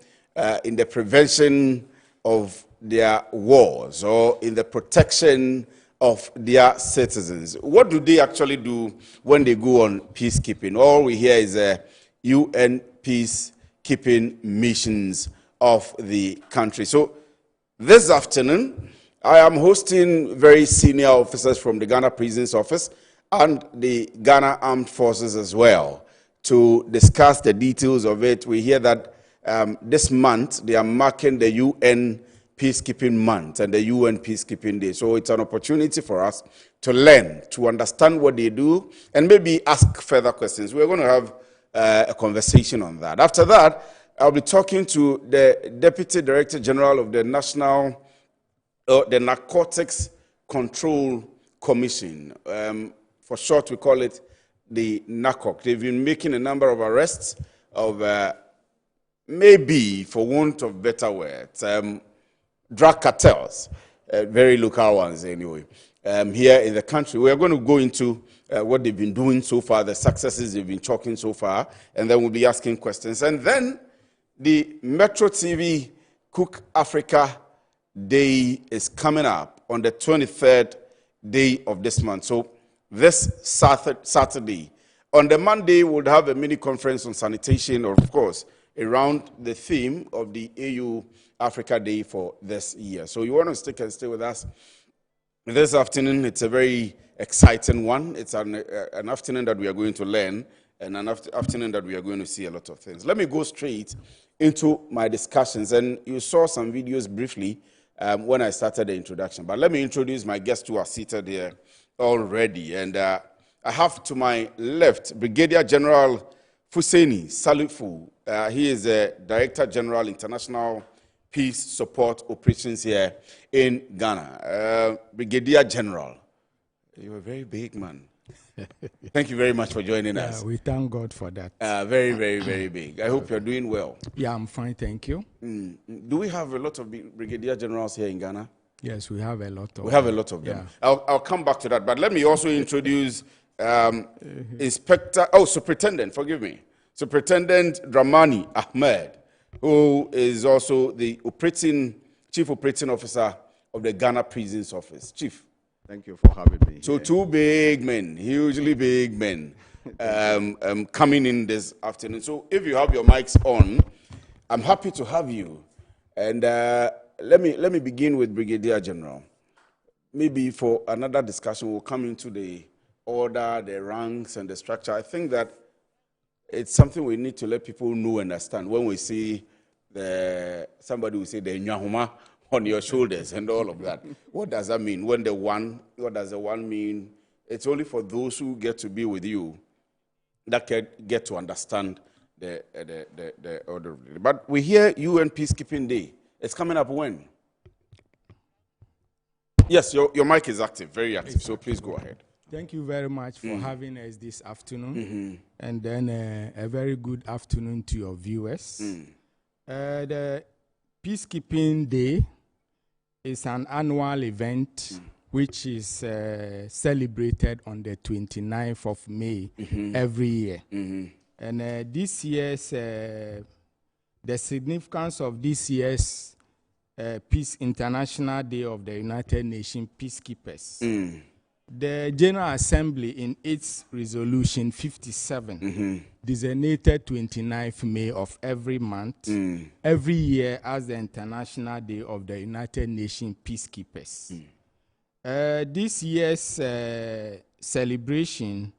in the prevention of their wars or in the protection of their citizens. What do they actually do when they go on peacekeeping? All we hear is UN peacekeeping missions of the country. So this afternoon, I am hosting very senior officers from the Ghana Prisons Office and the Ghana Armed Forces as well, to discuss the details of it. We hear that this month they are marking the UN Peacekeeping Month and the UN Peacekeeping Day. So it's an opportunity for us to learn, to understand what they do, and maybe ask further questions. We're going to have a conversation on that. After that, I'll be talking to the Deputy Director General of the the Narcotics Control Commission. For short, we call it the NACOC. They've been making a number of arrests of maybe, for want of better words, drug cartels, very local ones anyway, here in the country. We are going to go into what they've been doing so far, the successes they've been talking so far, and then we'll be asking questions. And then the Metro TV Cook Africa Day is coming up on the 23rd day of this month. So this Saturday. On the Monday, we'll have a mini conference on sanitation, or of course, around the theme of the AU Africa Day for this year. So you want to stick and stay with us this afternoon. It's a very exciting one. It's an afternoon that we are going to learn, and an afternoon that we are going to see a lot of things. Let me go straight into my discussions. And you saw some videos briefly when I started the introduction. But let me introduce my guests who are seated here already. And I have to my left Brigadier General Fuseni Salifu. He is the Director General International Peace Support Operations here in Ghana. Brigadier General, you're a very big man. Thank you very much for joining us. We thank God for that. Very, very, very big. I hope you're doing well. Yeah, I'm fine, thank you. Do we have a lot of Brigadier Generals here in Ghana? Yes, we have a lot of them. We have a lot of them. Yeah. I'll come back to that, but let me also introduce Superintendent, forgive me, Superintendent Dramani Ahmed, who is also the Chief Operating Officer of the Ghana Prisons Office. Chief. Thank you for having me. So two big men, hugely big men, coming in this afternoon. So if you have your mics on, I'm happy to have you. And let me begin with Brigadier General. Maybe for another discussion, we'll come into the order, the ranks, and the structure. I think that it's something we need to let people know and understand. When we see somebody will say the nyahuma on your shoulders and all of that. What does that mean? What does the one mean? It's only for those who get to be with you that can get to understand the order. But we hear UN Peacekeeping Day. It's coming up when? Yes, your mic is active, very active, so please go ahead. Thank you very much for having us this afternoon. And then a very good afternoon to your viewers. The Peacekeeping Day is an annual event which is celebrated on the 29th of May every year. And this year's, the significance of this year's International Day of the United Nations Peacekeepers. The General Assembly in its resolution 57 designated 29th May of every month, every year as the International Day of the United Nations Peacekeepers. This year's celebration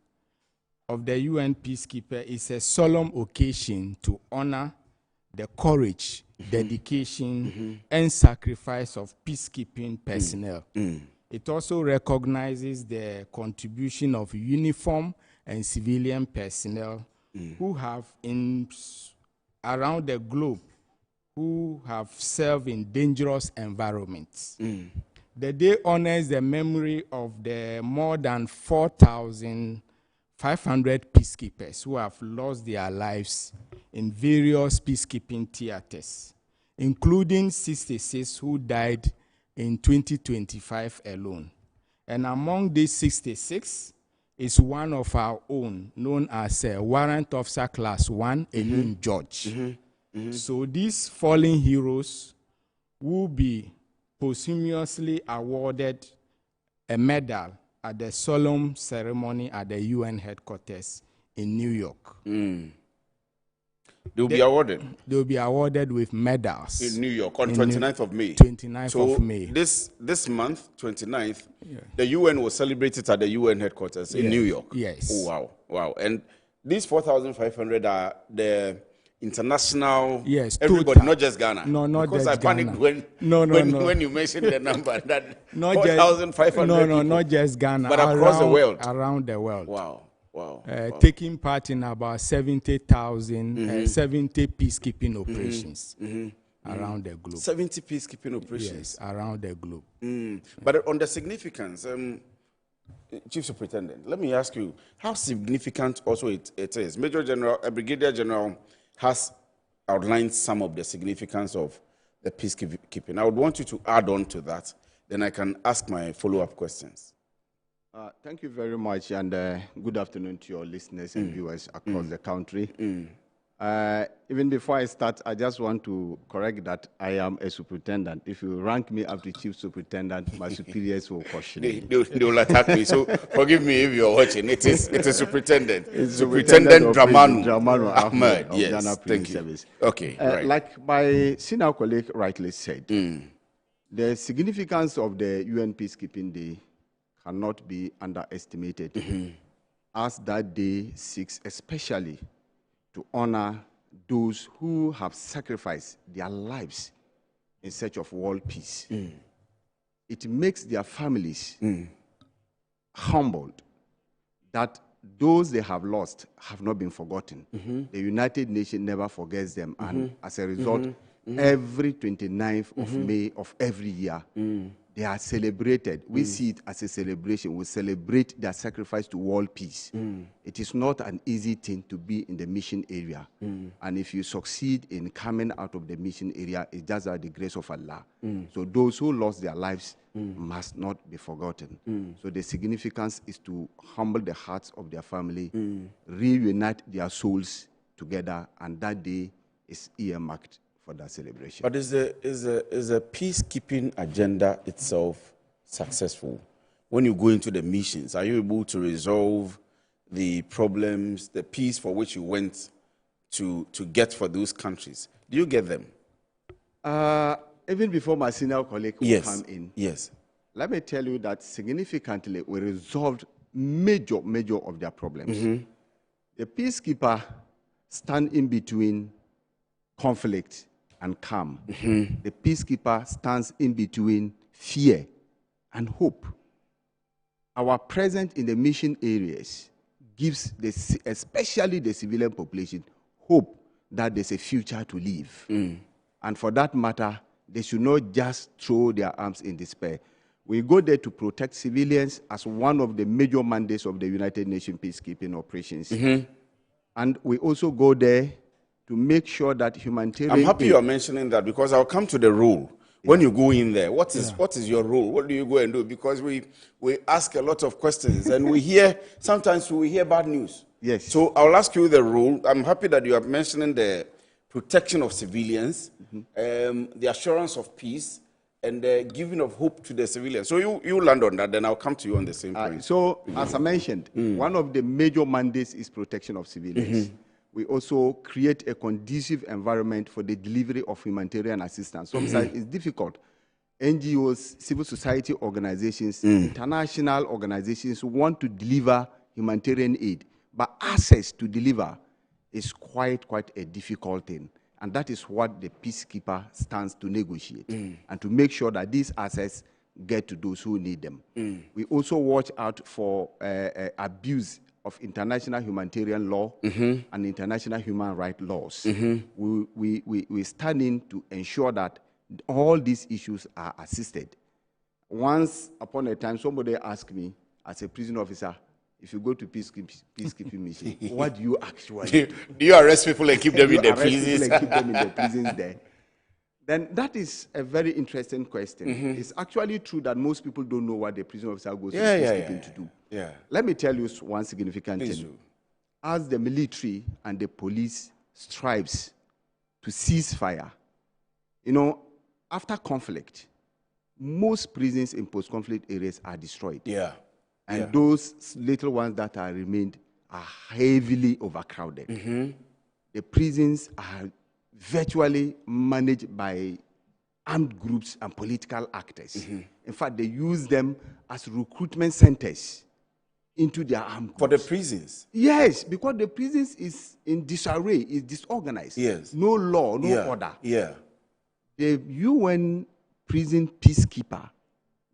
of the UN Peacekeeper is a solemn occasion to honor the courage, dedication, and sacrifice of peacekeeping personnel. It also recognizes the contribution of uniform and civilian personnel who have around the globe who have served in dangerous environments. The day honors the memory of the more than 4,500 peacekeepers who have lost their lives in various peacekeeping theaters, including 66 who died in 2025 alone. And among these 66 is one of our own, known as Warrant Officer Class 1, Enim George. So these fallen heroes will be posthumously awarded a medal at the solemn ceremony at the UN headquarters in New York. They'll be awarded? They'll be awarded with medals. In New York, on 29th of May. 29th of May. This month, 29th, the UN will celebrate it at the UN headquarters in New York. Yes. Oh, wow, wow. And these 4,500 are the international, everybody, total. Not just Ghana. No, not because just I panicked Ghana. when you mentioned the number, that 4,500 No, not just Ghana. But across the world. Around the world. Wow. Wow. Taking part in about 70,000, 70 peacekeeping operations around the globe. 70 peacekeeping operations? Yes, around the globe. But on the significance, Chief Superintendent, let me ask you, how significant also it is? Brigadier General has outlined some of the significance of the peacekeeping. I would want you to add on to that, then I can ask my follow-up questions. Thank you very much, and good afternoon to your listeners and viewers across the country. Even before I start, I just want to correct that I am a superintendent. If you rank me up to chief superintendent, my superiors will question me. They will attack me. So forgive me if you're watching. It is superintendent. It's Superintendent Dramanu Ahmed. of Yes, Ghana Prison thank you. Service. Okay, right. Like my senior colleague rightly said, the significance of the UN Peacekeeping Day cannot be underestimated, as that day seeks especially to honor those who have sacrificed their lives in search of world peace. It makes their families humbled that those they have lost have not been forgotten. The United Nations never forgets them, and as a result, every 29th of May of every year, they are celebrated. We see it as a celebration. We celebrate their sacrifice to world peace. It is not an easy thing to be in the mission area. And if you succeed in coming out of the mission area, it's just by the grace of Allah. So those who lost their lives must not be forgotten. So the significance is to humble the hearts of their family, reunite their souls together, and that day is earmarked for that celebration. But is the peacekeeping agenda itself successful? When you go into the missions, are you able to resolve the problems, the peace for which you went to get for those countries? Do you get them? Even before my senior colleague will come in, let me tell you that significantly we resolved major of their problems. The peacekeeper stand in between conflict and calm. The peacekeeper stands in between fear and hope. Our presence in the mission areas gives, especially the civilian population, hope that there's a future to live. And for that matter, they should not just throw their arms in despair. We go there to protect civilians as one of the major mandates of the United Nations peacekeeping operations. And we also go there to make sure that humanitarian... I'm happy you are mentioning that, because I'll come to the role. When you go in there, what is your role? What do you go and do? Because we ask a lot of questions, and sometimes we hear bad news. Yes. So I'll ask you the role. I'm happy that you are mentioning the protection of civilians, the assurance of peace, and the giving of hope to the civilians. So you land on that, then I'll come to you on the same point. So, as I mentioned, one of the major mandates is protection of civilians. We also create a conducive environment for the delivery of humanitarian assistance. Sometimes it's difficult. NGOs, civil society organizations, international organizations want to deliver humanitarian aid, but access to deliver is quite a difficult thing. And that is what the peacekeeper stands to negotiate and to make sure that these assets get to those who need them. We also watch out for abuse of international humanitarian law and international human rights laws. We stand in to ensure that all these issues are assisted. Once upon a time, somebody asked me, as a prison officer, if you go to peacekeeping mission, what do you actually do? Do you arrest people and keep them in the prisons? Keep them in the prisons there. Then that is a very interesting question. It's actually true that most people don't know what the prison officer goes to peacekeeping to do. Let me tell you one significant thing. As the military and the police strives to cease fire, after conflict, most prisons in post-conflict areas are destroyed. And those little ones that are remained are heavily overcrowded. The prisons are virtually managed by armed groups and political actors. In fact, they use them as recruitment centers into their armed groups. For the prisons? Yes, because the prisons is in disarray, is disorganized. No law, no order. The UN prison peacekeeper,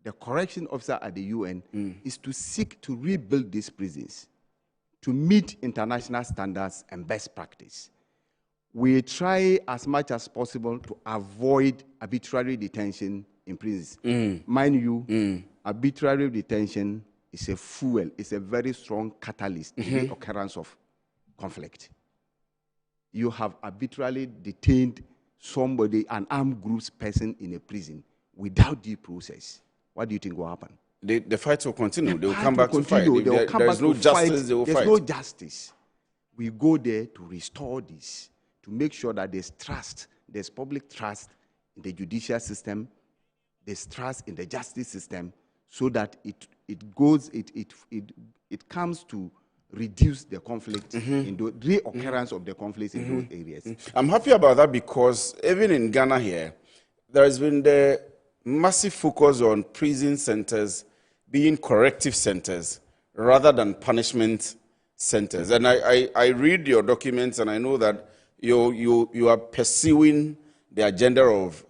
the correction officer at the UN, is to seek to rebuild these prisons to meet international standards and best practice. We try as much as possible to avoid arbitrary detention in prisons. Mind you, arbitrary detention is a fuel, it's a very strong catalyst in the occurrence of conflict. You have arbitrarily detained somebody, an armed group's person in a prison without due process. What do you think will happen? The fight will continue. They will come back to fight. There's no justice, they will fight. There's no justice. We go there to restore this. to make sure that there's trust, there's public trust in the judicial system, there's trust in the justice system, so that it comes to reduce the conflict in the reoccurrence of the conflicts in those areas. I'm happy about that because even in Ghana here, there has been the massive focus on prison centers being corrective centers rather than punishment centers. And I read your documents and I know that you are pursuing the agenda of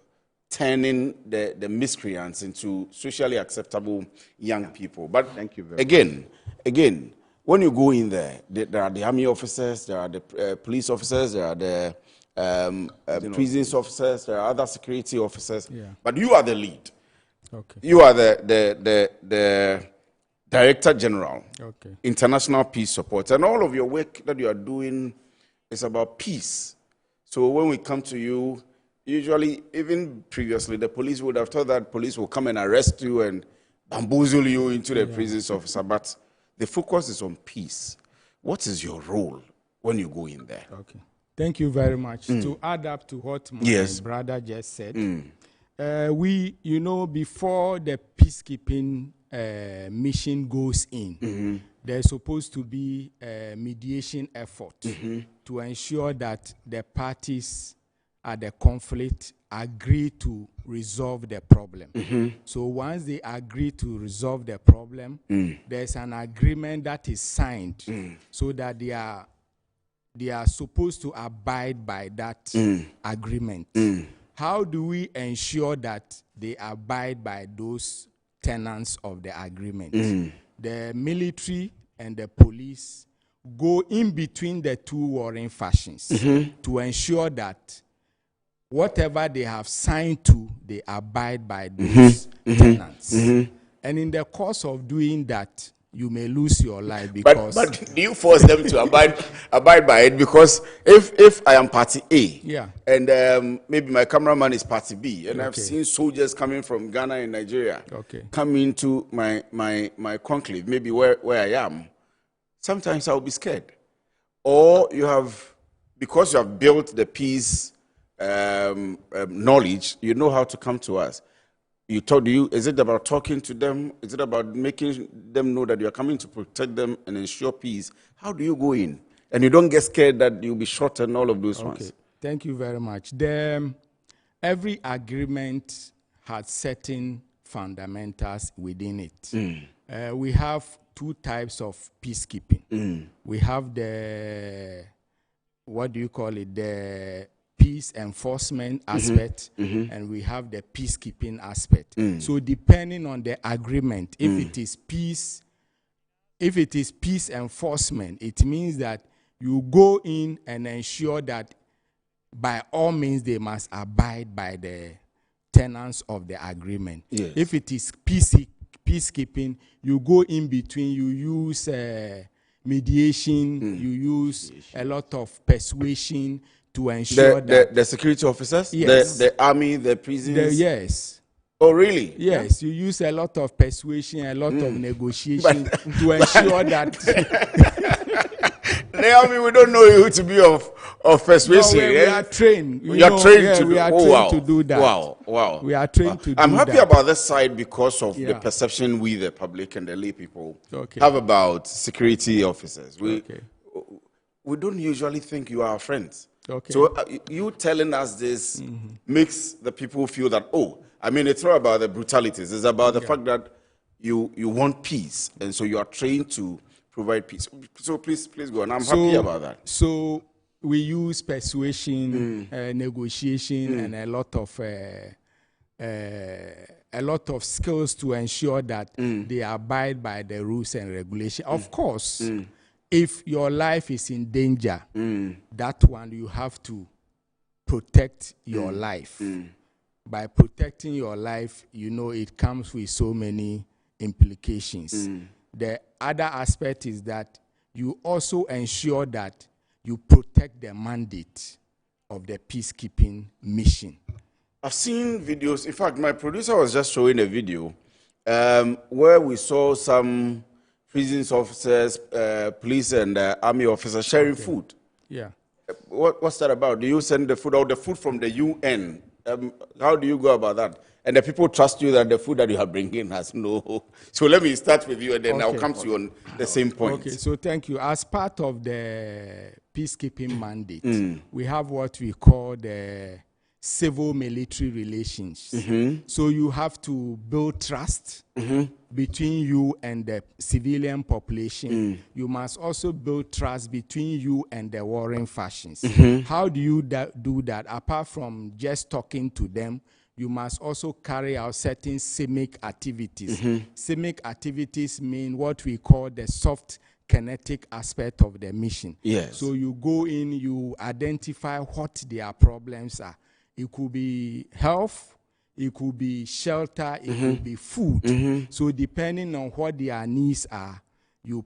turning the miscreants into socially acceptable young people. But thank you very much. Again, when you go in there, there are the army officers, there are the police officers, there are the prisons officers, there are other security officers. Yeah. But you are the lead. Okay. You are the Director General, okay, International Peace Support. And all of your work that you are doing is about peace. So when we come to you, usually, even previously, the police would have thought that police will come and arrest you and bamboozle you into the prisons officer. But the focus is on peace. What is your role when you go in there? Okay. Thank you very much. To add up to what my brother just said, we, before the peacekeeping mission goes in, there's supposed to be a mediation effort to ensure that the parties at the conflict agree to resolve the problem. So once they agree to resolve the problem, there's an agreement that is signed so that they are supposed to abide by that agreement. How do we ensure that they abide by those tenets of the agreement? The military and the police go in between the two warring factions to ensure that whatever they have signed to, they abide by those tenets. And in the course of doing that, you may lose your life because... But do you force them to abide by it? Because if I am party A, and maybe my cameraman is party B, and I've seen soldiers coming from Ghana and Nigeria come into my conclave, maybe where I am, sometimes I'll be scared. Or you have, because you have built the peace knowledge, you know how to come to us. Is it about talking to them? Is it about making them know that you are coming to protect them and ensure peace? How do you go in? And you don't get scared that you'll be shot and all of those ones. Thank you very much. Every agreement has certain fundamentals within it. We have two types of peacekeeping. We have the peace enforcement aspect, and we have the peacekeeping aspect. So depending on the agreement, if it is peace enforcement, it means that you go in and ensure that by all means they must abide by the tenets of the agreement. If it is peacekeeping, you go in between, you use mediation, you use a lot of persuasion to ensure that the security officers, the army, the prisons. Yes. Oh, really? Yes. You use a lot of persuasion, a lot of negotiation to ensure that. Naomi, we don't know you to be of persuasion. No, we are trained. We are trained to do that. Wow. We are trained to do that. I'm happy about this side because of the perception we, the public and the lay people, have about security officers. We don't usually think you are our friends. So you telling us this makes the people feel that, it's not about the brutalities. It's about the fact that you want peace. And so you are trained to provide peace. So please go on. I'm happy about that. So we use persuasion, negotiation, and a lot of skills to ensure that they abide by the rules and regulations. Of course, if your life is in danger, that one you have to protect your life. By protecting your life, it comes with so many implications. The other aspect is that you also ensure that you protect the mandate of the peacekeeping mission. I've seen videos. In fact, my producer was just showing a video where we saw some prisons officers, police and army officers sharing food. What's that about? Do you send the food or the food from the UN? How do you go about that? And the people trust you that the food that you are bringing has no... So let me start with you and then I'll come to you on the same point. Okay, so thank you. As part of the peacekeeping mandate, we have what we call the civil-military relations. So you have to build trust between you and the civilian population. You must also build trust between you and the warring factions. How do you do that? Apart from just talking to them, you must also carry out certain civic activities. Civic activities mean what we call the soft kinetic aspect of the mission. Yes. So you go in, you identify what their problems are. It could be health, it could be shelter, it could be food. So depending on what their needs are, you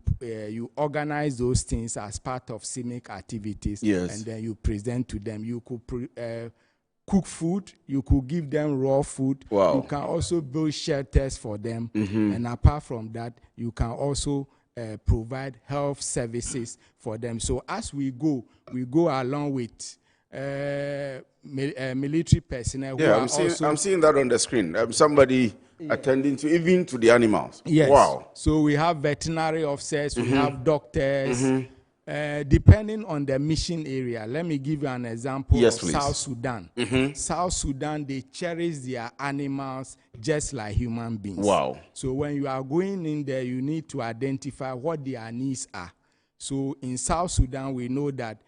organize those things as part of civic activities, and then you present to them. You could cook food, you could give them raw food. Wow. You can also build shelters for them, and apart from that, you can also provide health services for them. So as we go along with military personnel. Yeah, I'm seeing that on the screen. Somebody attending to even to the animals. Yes. Wow. So we have veterinary officers, we have doctors. Depending on the mission area, let me give you an example of please. South Sudan. South Sudan, they cherish their animals just like human beings. Wow. So when you are going in there, you need to identify what their needs are. So in South Sudan, we know that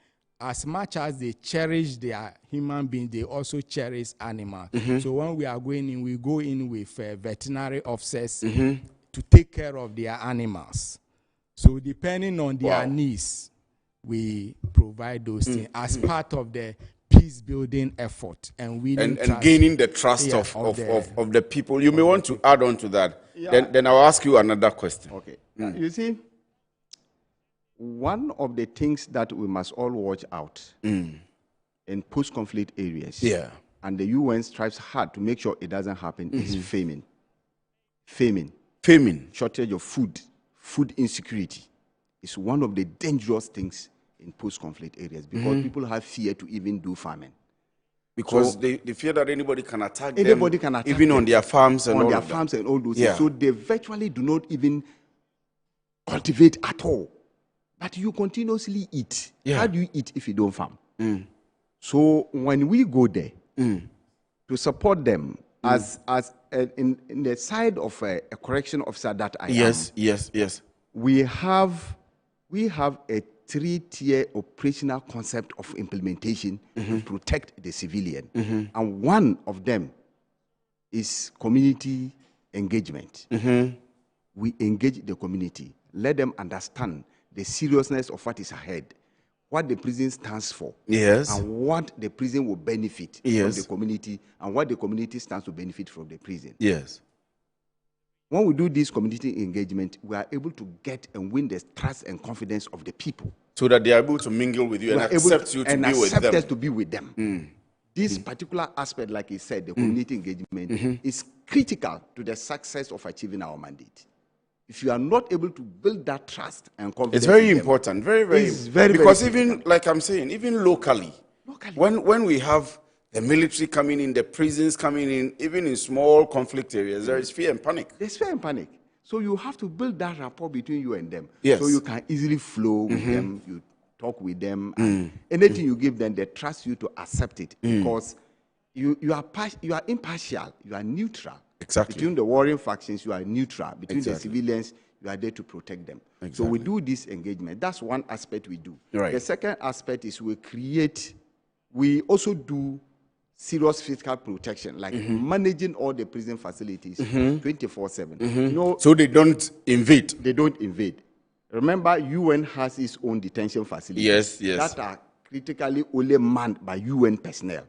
as much as they cherish their human beings, they also cherish animals. So when we are going in, we go in with veterinary officers to take care of their animals. So depending on their needs, we provide those things as part of the peace building effort and gaining the trust of the people. You may want to add on to that. Then I'll ask you another question. Okay. You see, one of the things that we must all watch out in post-conflict areas, and the UN strives hard to make sure it doesn't happen, is famine. Famine. Shortage of food. Food insecurity is one of the dangerous things in post-conflict areas because people have fear to even do farming. Because they fear that anybody can attack them, even on their farms and all their farms and all those things. So they virtually do not even cultivate at all. But you continuously eat. How do you eat if you don't farm? So when we go there to support them as in the side of a correction officer that I am, we have a 3-tier operational concept of implementation to protect the civilian, and one of them is community engagement. We engage the community, let them understand the seriousness of what is ahead, what the prison stands for, and what the prison will benefit from the community, and what the community stands to benefit from the prison. When we do this community engagement, we are able to get and win the trust and confidence of the people. So that they are able to mingle with you and accept you to be with them. And accept us to be with them. This particular aspect, like he said, the community engagement, is critical to the success of achieving our mandate. If you are not able to build that trust and confidence, it's very important, very important. Because even, like I'm saying, even locally, when we have the military coming in, the prisons coming in, even in small conflict areas, there is fear and panic. There's fear and panic. So you have to build that rapport between you and them. So you can easily flow with them, you talk with them. And anything you give them, they trust you to accept it because you are impartial, you are neutral. Between the warring factions, you are neutral. Between the civilians, you are there to protect them. So we do this engagement. That's one aspect we do. The second aspect is we also do serious physical protection, like managing all the prison facilities 24/7. You know, so they don't invade. They don't invade. Remember, UN has its own detention facilities that are critically only manned by UN personnel.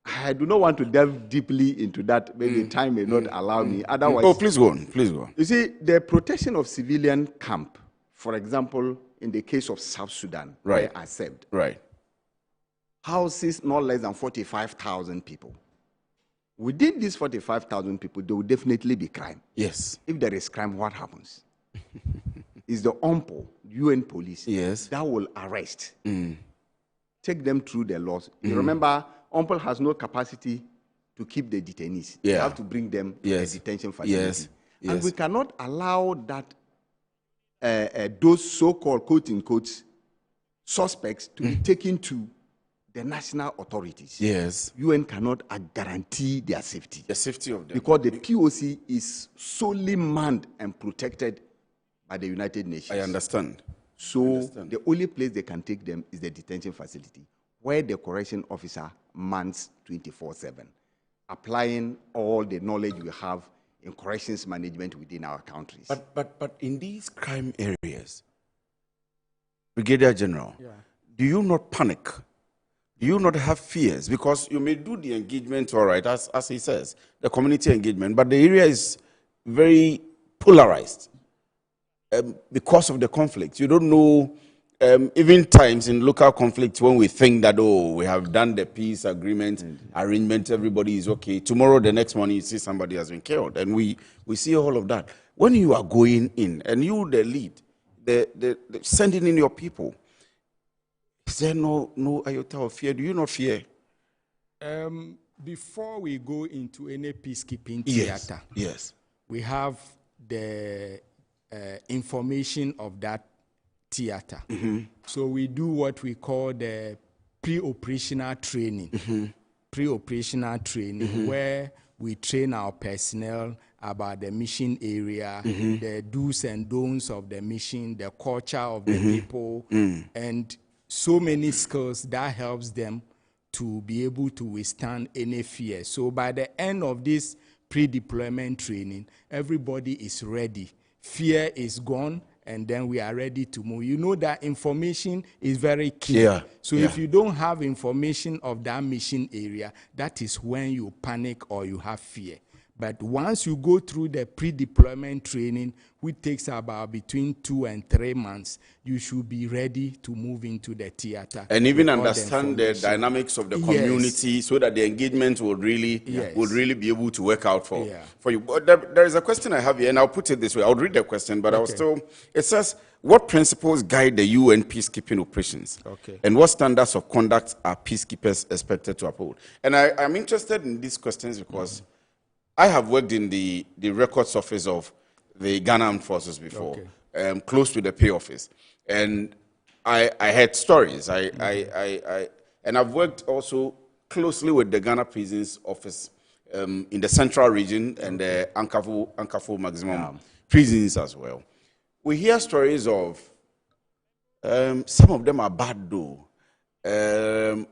I do not want to delve deeply into that. Maybe time may not allow me. Otherwise, please go on. Please go on. You see, the protection of civilian camp, for example, in the case of South Sudan, where I served, houses not less than 45,000 people. Within these 45,000 people, there will definitely be crime. Yes. If there is crime, what happens? It's the UN police that will arrest. take them through the laws. You remember, UNPOL has no capacity to keep the detainees. You have to bring them to a detention facility. And we cannot allow that those so-called, quote-unquote, suspects to be taken to the national authorities. Yes. UN cannot guarantee their safety. The safety of them. Because the POC is solely manned and protected by the United Nations. I understand. So the only place they can take them is the detention facility, where the correction officer mans 24/7, applying all the knowledge we have in corrections management within our countries. But in these crime areas, Brigadier General, do you not panic? Do you not have fears? Because you may do the engagement, all right, as he says, the community engagement, but the area is very polarized because of the conflict. You don't know, even times in local conflicts when we think that, oh, we have done the peace agreement, arrangement, everybody is okay. Tomorrow, the next morning, you see somebody has been killed. And we see all of that. When you are going in, and you, the lead, the sending in your people, is there no iota of fear? Do you not fear? Before we go into any peacekeeping theater, we have the information of that theater. So we do what we call the pre-operational training. Pre-operational training, where we train our personnel about the mission area, the do's and don'ts of the mission, the culture of the people, and so many skills that helps them to be able to withstand any fear. So by the end of this pre-deployment training, everybody is ready. Fear is gone, and then we are ready to move. You know that information is very key. So if you don't have information of that mission area, that is when you panic or you have fear. But once you go through the pre-deployment training, which takes about between 2 and 3 months, you should be ready to move into the theater. And even understand the dynamics of the community so that the engagement will really be able to work out for you. But there is a question I have here, and I'll put it this way. I'll read the question, but it says, what principles guide the UN peacekeeping operations? And what standards of conduct are peacekeepers expected to uphold? And I'm interested in these questions because I have worked in the records office of the Ghana Armed Forces before, close to the pay office. And I had stories. And I've worked also closely with the Ghana Prisons Office in the central region and the Ankafo maximum prisons as well. We hear stories of, some of them are bad though,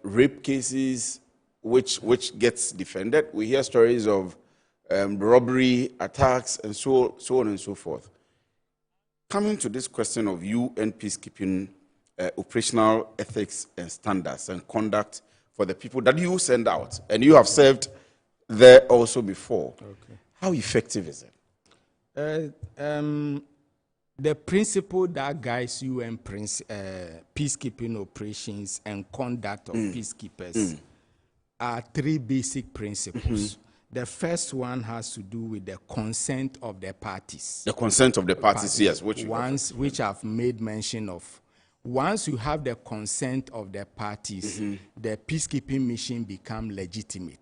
rape cases which gets defended. We hear stories of robbery, attacks, and so on and so forth. Coming to this question of UN peacekeeping operational ethics and standards and conduct for the people that you send out, and you have served there also before, how effective is it? The principle that guides UN peacekeeping operations and conduct of peacekeepers are 3 basic principles. The first one has to do with the consent of the parties. The consent of the parties, yes. Which I've made mention of. Once you have the consent of the parties, the peacekeeping mission becomes legitimate.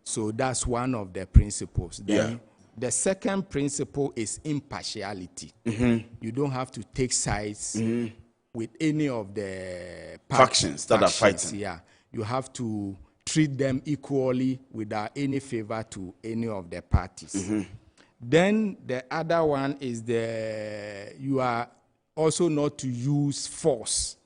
So that's one of the principles. Then the second principle is impartiality. You don't have to take sides with any of the factions that are fighting. You have to treat them equally without any favor to any of the parties. Then the other one is you are also not to use force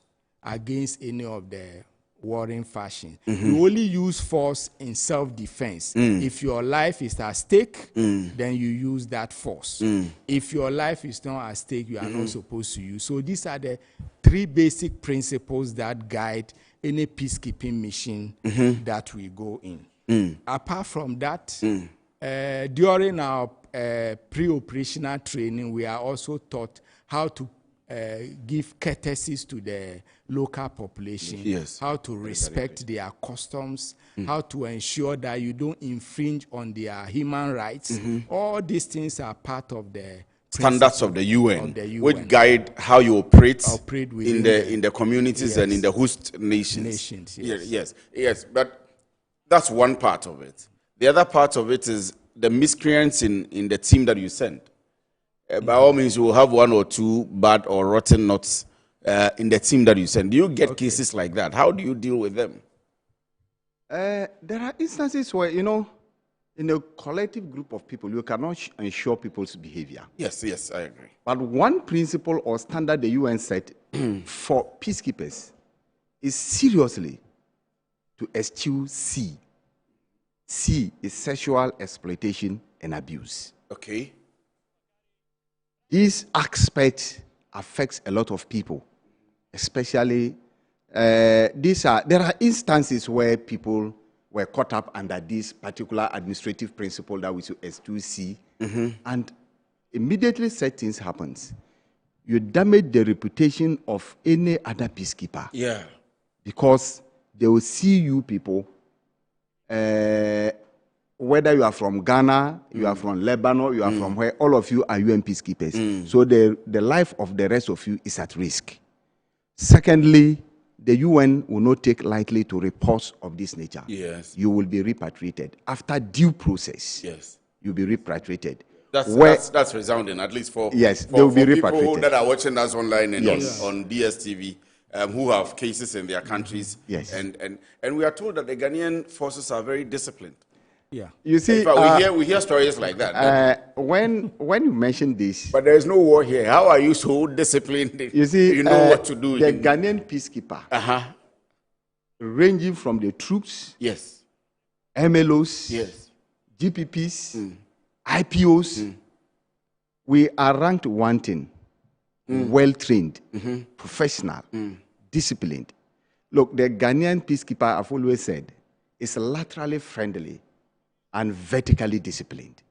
against any of the warring factions. You only use force in self-defense. If your life is at stake, then you use that force. If your life is not at stake, you are not supposed to use. So these are the 3 basic principles that guide any peacekeeping mission that we go in. Apart from that, during our pre-operational training, we are also taught how to give courtesies to the local population, how to respect their customs, how to ensure that you don't infringe on their human rights. All these things are part of the standards of the UN, which guide how you operate in the communities and in the host nations. Yes. But that's one part of it. The other part of it is the miscreants in the team that you send. By all means, you will have one or two bad or rotten nuts in the team that you send. Do you get cases like that? How do you deal with them? There are instances where, in a collective group of people, you cannot ensure people's behavior. Yes, I agree. But one principle or standard the UN set for peacekeepers is seriously to eschew C. C is sexual exploitation and abuse. Okay. This aspect affects a lot of people, especially there are instances where people were caught up under this particular administrative principle that we should S2C, and immediately certain happens, you damage the reputation of any other peacekeeper. Yeah. Because they will see you people, whether you are from Ghana, you are from Lebanon, you are from where, all of you are UN peacekeepers. So the life of the rest of you is at risk. Secondly, the UN will not take lightly to reports of this nature. Yes. You will be repatriated. After due process, yes, you'll be repatriated. That's resounding, at least for, yes, for, they will be for repatriated. people that are watching us online and yes, on DSTV, who have cases in their countries. Yes. And we are told that the Ghanaian forces are very disciplined. Yeah. You see, in fact, we hear stories like that. When you mention this, but there is no war here. How are you so disciplined? You see, you know what to do. The Ghanaian peacekeeper, ranging from the troops, yes, MLOs, yes, GPPs, IPOs, we are ranked wanting, well trained, professional, disciplined. Look, the Ghanaian peacekeeper, I've always said, is laterally friendly and vertically disciplined.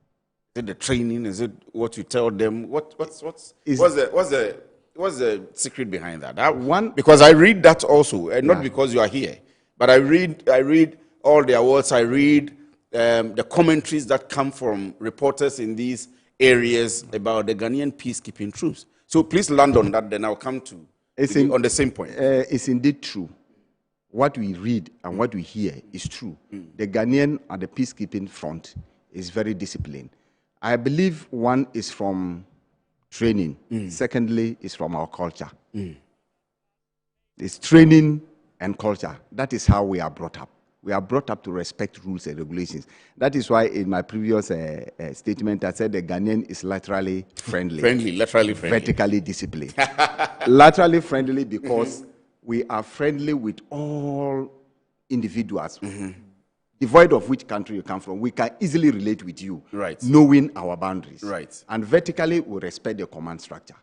Is it the training? Is it what you tell them? What's the secret behind that? Because I read that also, and not because you are here, but I read all the awards. I read the commentaries that come from reporters in these areas about the Ghanaian peacekeeping troops. So please land on that. Then I'll come to on the same point. It's indeed true. What we read and what we hear is true. The Ghanaian at the peacekeeping front is very disciplined. I believe one is from training. Secondly, is from our culture. It's training and culture. That is how we are brought up. We are brought up to respect rules and regulations. That is why in my previous statement, I said the Ghanaian is laterally friendly. Laterally friendly. Vertically disciplined. Laterally friendly because we are friendly with all individuals, devoid of which country you come from. We can easily relate with you, right, knowing our boundaries. Right. And vertically, we respect the command structure.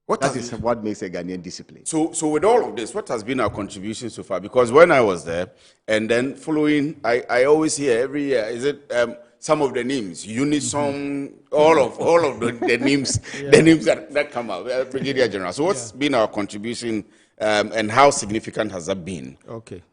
That is what makes a Ghanaian discipline. So with all of this, what has been our contribution so far? Because when I was there, and then following, I always hear every year, is it some of the names, Unison, all of the names, the names that come out, Brigadier General. So what's been our contribution, and how significant has that been? Okay.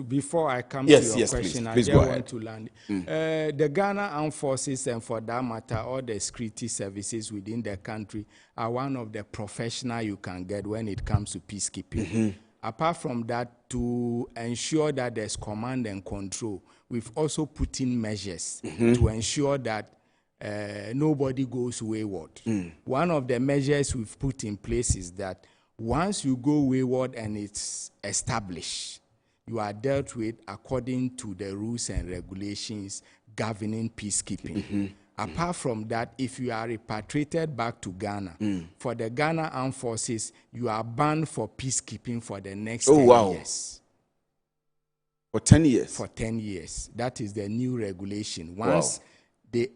Before I come to your question, please I go just ahead. want to land. The Ghana Armed Forces, and for that matter, all the security services within the country are one of the professional you can get when it comes to peacekeeping. Apart from that, to ensure that there's command and control, we've also put in measures to ensure that nobody goes wayward. One of the measures we've put in place is that once you go wayward and it's established, you are dealt with according to the rules and regulations governing peacekeeping. Apart from that, if you are repatriated back to Ghana, for the Ghana Armed Forces, you are banned for peacekeeping for the next 10 years. For 10 years? For 10 years. That is the new regulation. Once they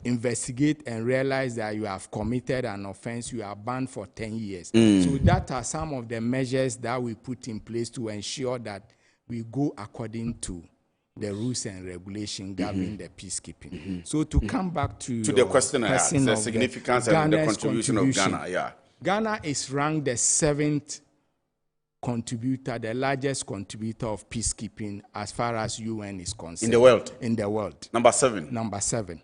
investigate and realize that you have committed an offense, you are banned for 10 years. So that are some of the measures that we put in place to ensure that we go according to the rules and regulations governing the peacekeeping. So to come back to the question I asked, the significance and the contribution of Ghana. Ghana is ranked the 7th contributor, the largest contributor of peacekeeping as far as UN is concerned. In the world? In the world. Number 7? Number 7.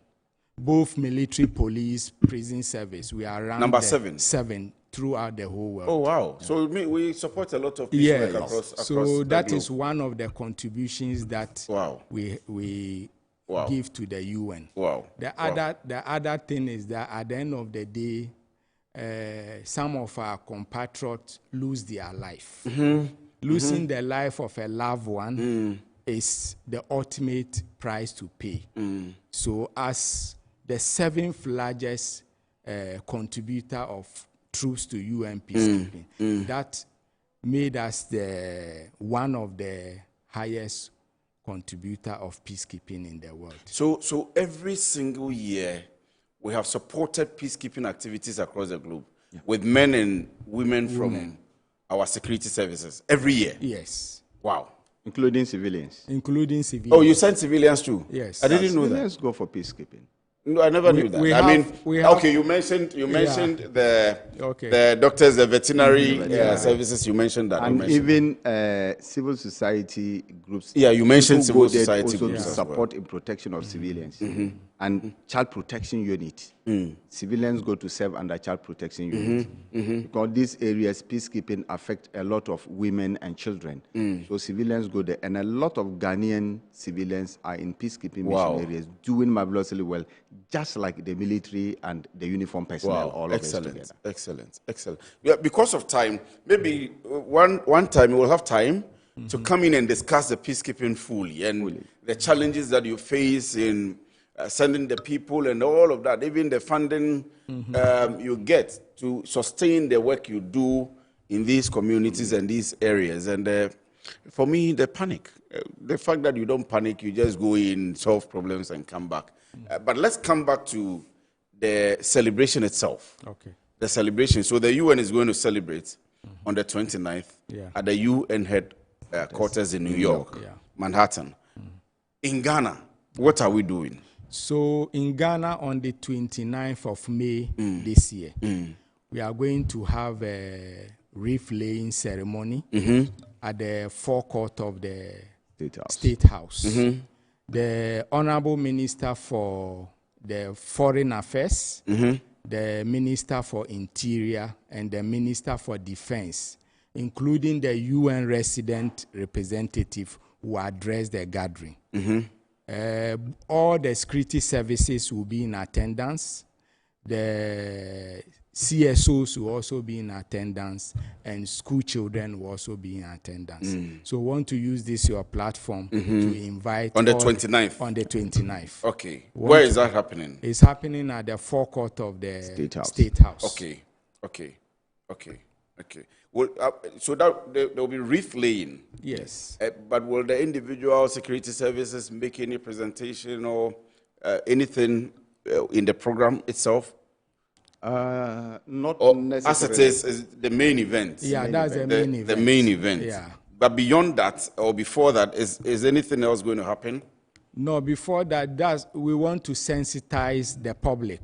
both military, police, prison service. We are around Number 7. 7 throughout the whole world. Oh, wow. Yeah. So we support a lot of peace work across so the that globe. is one of the contributions that we give to the UN. Wow. The other thing is that at the end of the day, some of our compatriots lose their life. Mm-hmm. Losing the life of a loved one is the ultimate price to pay. So as the 7th largest contributor of troops to UN peacekeeping, that made us one of the highest contributor of peacekeeping in the world. So every single year, we have supported peacekeeping activities across the globe with men and women from our security services every year. Yes. Wow. Including civilians. Including civilians. Oh, you sent civilians too? Yes. I didn't know that. Civilians go for peacekeeping. No, I never knew that. Okay, you mentioned the doctors, the veterinary services. You mentioned that, and even civil society groups. Yeah, you mentioned civil society also groups to support in protection of civilians and child protection unit. Civilians go to serve under child protection unit because these areas peacekeeping affect a lot of women and children. So civilians go there, and a lot of Ghanaian civilians are in peacekeeping mission areas doing marvelously well, just like the military and the uniform personnel. All of us together. Excellent. Yeah, because of time, maybe one time we will have time to come in and discuss the peacekeeping fully and the challenges that you face in sending the people and all of that, even the funding you get to sustain the work you do in these communities and these areas. And for me, the panic, the fact that you don't panic, you just go in, solve problems and come back. But let's come back to the celebration itself. Okay. The celebration. So the UN is going to celebrate on the 29th at the UN headquarters in New York, Manhattan. In Ghana, what are we doing? So in Ghana on the 29th of May this year, we are going to have a wreath laying ceremony at the forecourt of the State House. The Honorable Minister for the Foreign Affairs, the Minister for Interior, and the Minister for Defense, including the UN resident representative who address the gathering. All the security services will be in attendance. The CSOs will also be in attendance, and school children will also be in attendance. So we want to use this your platform to invite on the 29th. On the 29th. Okay. Where is that happening? It's happening at the forecourt of the State House. Okay. Well, so that there will be wreath laying. Yes. But will the individual security services make any presentation or anything in the program itself? Not or necessarily. As it is the main event. Yeah, that's the main event. The main event. Yeah. But beyond that, or before that, is anything else going to happen? No, before that, we want to sensitize the public.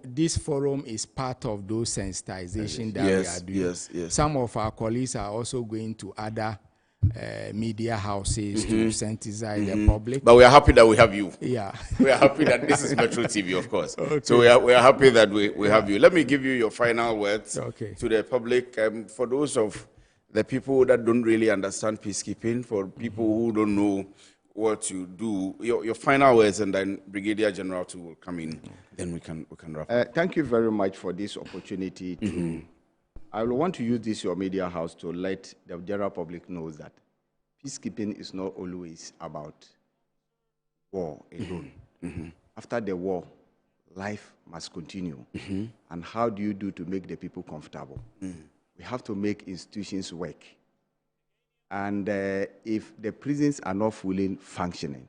This forum is part of those sensitization that we are doing. Yes. Some of our colleagues are also going to other media houses to sensitize the public. But we are happy that we have you. Yeah. We are happy that this is Metro TV, of course. Okay. So we are happy that we have you. Let me give you your final words to the public. For those of the people that don't really understand peacekeeping, for people who don't know what you do, your final words, and then Brigadier General too will come in. Then we can wrap up. Thank you very much for this opportunity to I will want to use this your media house to let the general public know that peacekeeping is not always about war alone. After the war, life must continue. And how do you do to make the people comfortable? We have to make institutions work. And if the prisons are not fully functioning,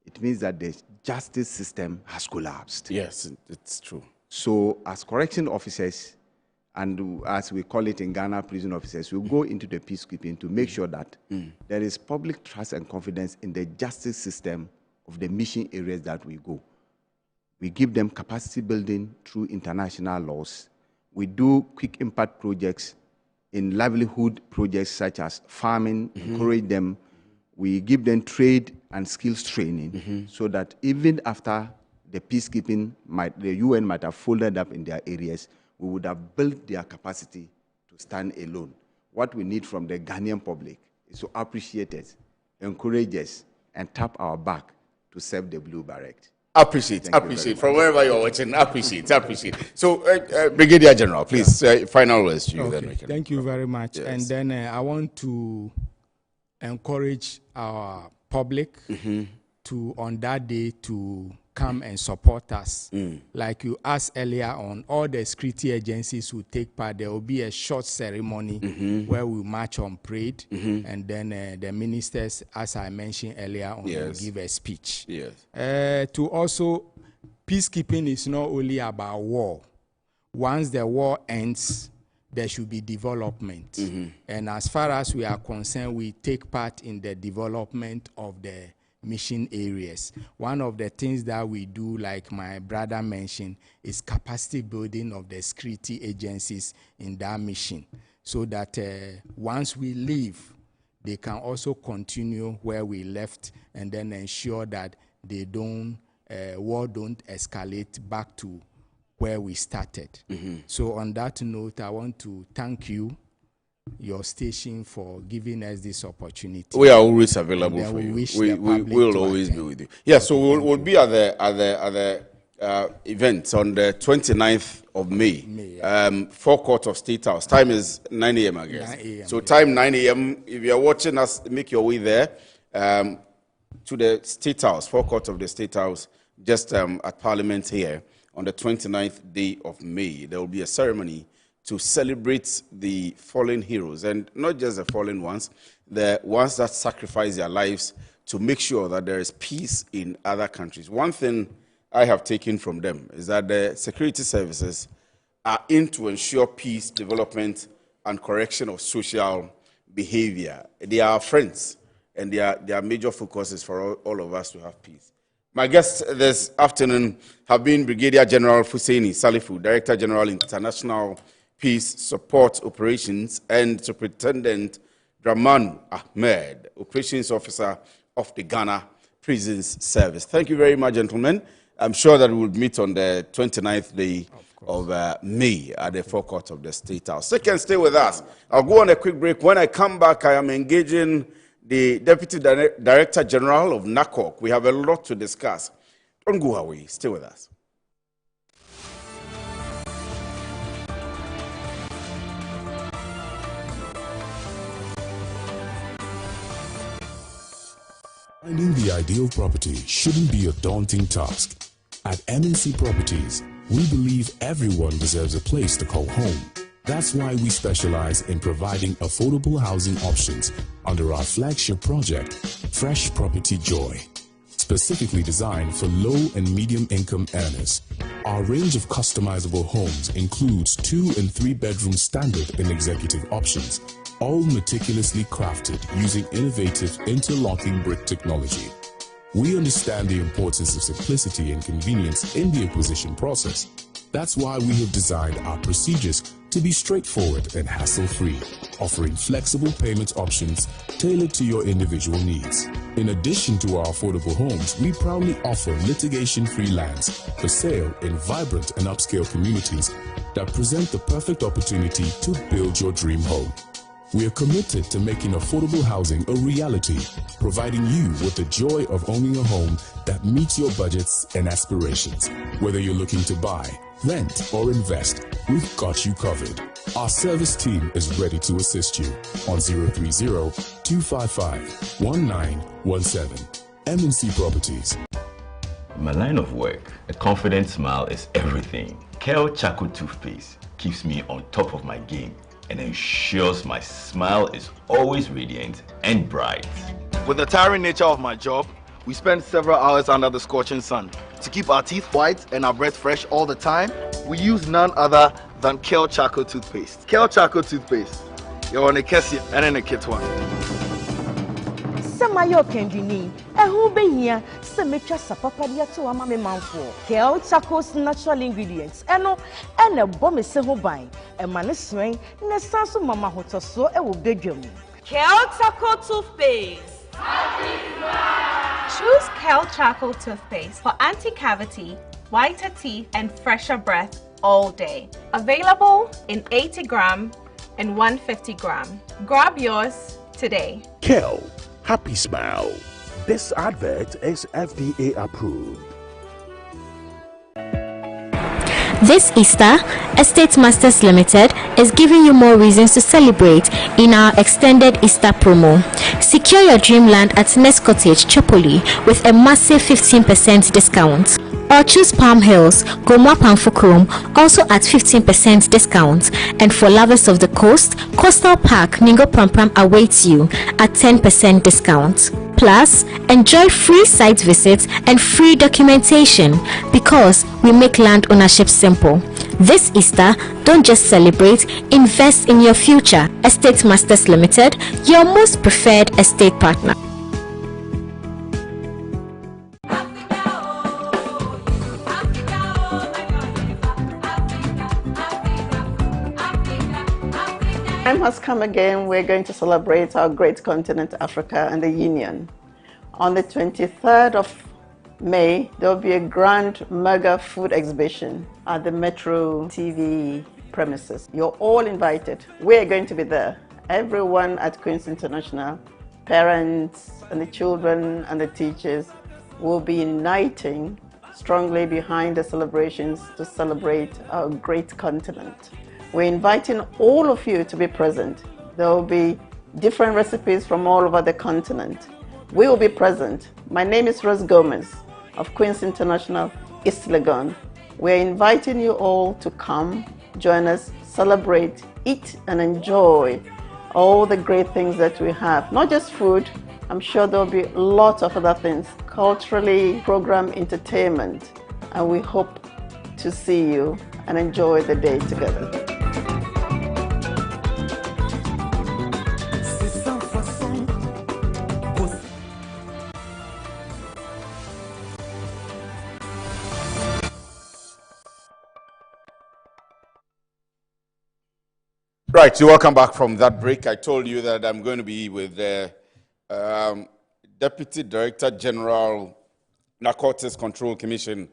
it means that the justice system has collapsed. Yes, it's true. So as correction officers, and as we call it in Ghana, prison officers, we go into the peacekeeping to make sure that there is public trust and confidence in the justice system of the mission areas that we go. We give them capacity building through international laws. We do quick impact projects in livelihood projects such as farming, encourage them. We give them trade and skills training so that even after the peacekeeping, the UN might have folded up in their areas, we would have built their capacity to stand alone. What we need from the Ghanaian public is to appreciate us, encourage us, and tap our back to serve the Blue Beret. Appreciate. From wherever you're watching, appreciate. So, Brigadier General, please, final words to you. Okay. Then we can. Thank you very much. Yes. And then I want to encourage our public to, on that day, to come and support us. Like you asked earlier on, all the security agencies will take part. There will be a short ceremony where we march on parade, and then the ministers, as I mentioned earlier on, will give a speech. To also, peacekeeping is not only about war. Once the war ends, there should be development. And as far as we are concerned, we take part in the development of the mission areas. One of the things that we do, like my brother mentioned, is capacity building of the security agencies in that mission, so that once we leave, they can also continue where we left, and then ensure that they don't, war don't escalate back to where we started. So on that note, I want to thank you, your station, for giving us this opportunity. We are always available for you. We will always be with you. Yeah, so we'll be at the event on the 29th of May, forecourt of State House. Time is 9 a.m., I guess. 9 a.m. So time 9 a.m. If you are watching us, make your way there to the State House, forecourt of the State House, just at Parliament here on the 29th day of May. There will be a ceremony to celebrate the fallen heroes, and not just the fallen ones, the ones that sacrifice their lives to make sure that there is peace in other countries. One thing I have taken from them is that the security services are in to ensure peace, development, and correction of social behavior. They are our friends, and their major focus is for all of us to have peace. My guests this afternoon have been Brigadier General Hussaini Salifu, Director General International Peace Support Operations, and Superintendent Draman Ahmed, Operations Officer of the Ghana Prisons Service. Thank you very much, gentlemen. I'm sure that we will meet on the 29th day of May at the forecourt of the State House. So you can stay with us. I'll go on a quick break. When I come back, I am engaging the Deputy Director General of NACOC. We have a lot to discuss. Don't go away. Stay with us. Finding the ideal property shouldn't be a daunting task. At MNC Properties, we believe everyone deserves a place to call home. That's why we specialize in providing affordable housing options under our flagship project, Fresh Property Joy, specifically designed for low and medium income earners. Our range of customizable homes includes 2- and 3-bedroom standard and executive options, all meticulously crafted using innovative interlocking brick technology. We understand the importance of simplicity and convenience in the acquisition process. That's why we have designed our procedures to be straightforward and hassle-free, offering flexible payment options tailored to your individual needs. In addition to our affordable homes, we proudly offer litigation-free lands for sale in vibrant and upscale communities that present the perfect opportunity to build your dream home. We are committed to making affordable housing a reality, providing you with the joy of owning a home that meets your budgets and aspirations. Whether you're looking to buy, rent, or invest, we've got you covered. Our service team is ready to assist you on 030-255-1917. MNC Properties. My line of work, a confident smile is everything. Kel Charcoal Toothpaste keeps me on top of my game and ensures my smile is always radiant and bright. With the tiring nature of my job, we spend several hours under the scorching sun. To keep our teeth white and our breath fresh all the time, we use none other than Kel Charcoal Toothpaste. Kel Charcoal Toothpaste. You're on a Kessie and in a kit one. Samayo Kendini, who be here, Semetra Sapapadia to Amame Manfo, Kel Charcoal's natural ingredients, and a bomb is several buying, a man is swing, and a sasso mama hotel so a will beg you. Kel Charcoal Toothpaste. Choose Kel Charcoal Toothpaste for anti-cavity, whiter teeth, and fresher breath all day. Available in 80 gram and 150 gram. Grab yours today. Kel, happy smile. This advert is FDA approved. This Easter, Estate Masters Limited is giving you more reasons to celebrate in our extended Easter promo. Secure your dreamland at Nest Cottage, Chopoli with a massive 15% discount. Or choose Palm Hills, Gomwa Pamfukurum, also at 15% discount. And for lovers of the coast, Coastal Park, Ningo Prampram awaits you at 10% discount. Plus, enjoy free site visits and free documentation because we make land ownership simple. This Easter, don't just celebrate, invest in your future. Estate Masters Limited, your most preferred estate partner. Time has come again. We're going to celebrate our great continent, Africa, and the Union. On the 23rd of May, there will be a grand mega food exhibition at the Metro TV premises. You're all invited. We're going to be there. Everyone at Queen's International, parents and the children and the teachers will be uniting strongly behind the celebrations to celebrate our great continent. We're inviting all of you to be present. There will be different recipes from all over the continent. We will be present. My name is Rose Gomez of Queen's International, East Legon. We're inviting you all to come, join us, celebrate, eat and enjoy all the great things that we have. Not just food, I'm sure there'll be lots of other things, culturally, program, entertainment, and we hope to see you and enjoy the day together. Right, you welcome back from that break. I told you that I'm going to be with the Deputy Director General, Narcotics Control Commission,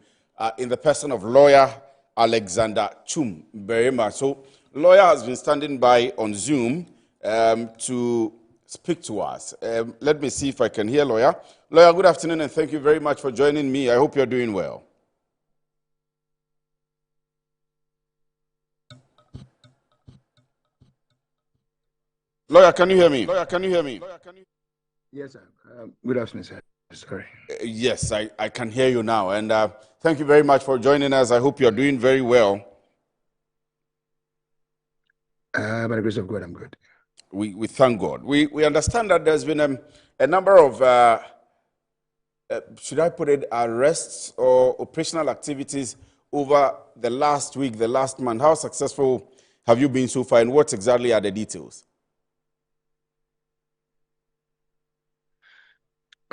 in the person of lawyer Alexander Chum Berema. So, lawyer has been standing by on Zoom to speak to us. Let me see if I can hear lawyer. Lawyer, good afternoon and thank you very much for joining me. I hope you're doing well. Lawyer, can you hear me? Lawyer, can you hear me? Yes, sir. Good afternoon, sir. Sorry. Yes, I can hear you now. And thank you very much for joining us. I hope you're doing very well. By the grace of God, I'm good. We thank God. We understand that there's been a number of, should I put it, arrests or operational activities over the last week, the last month. How successful have you been so far, and what exactly are the details?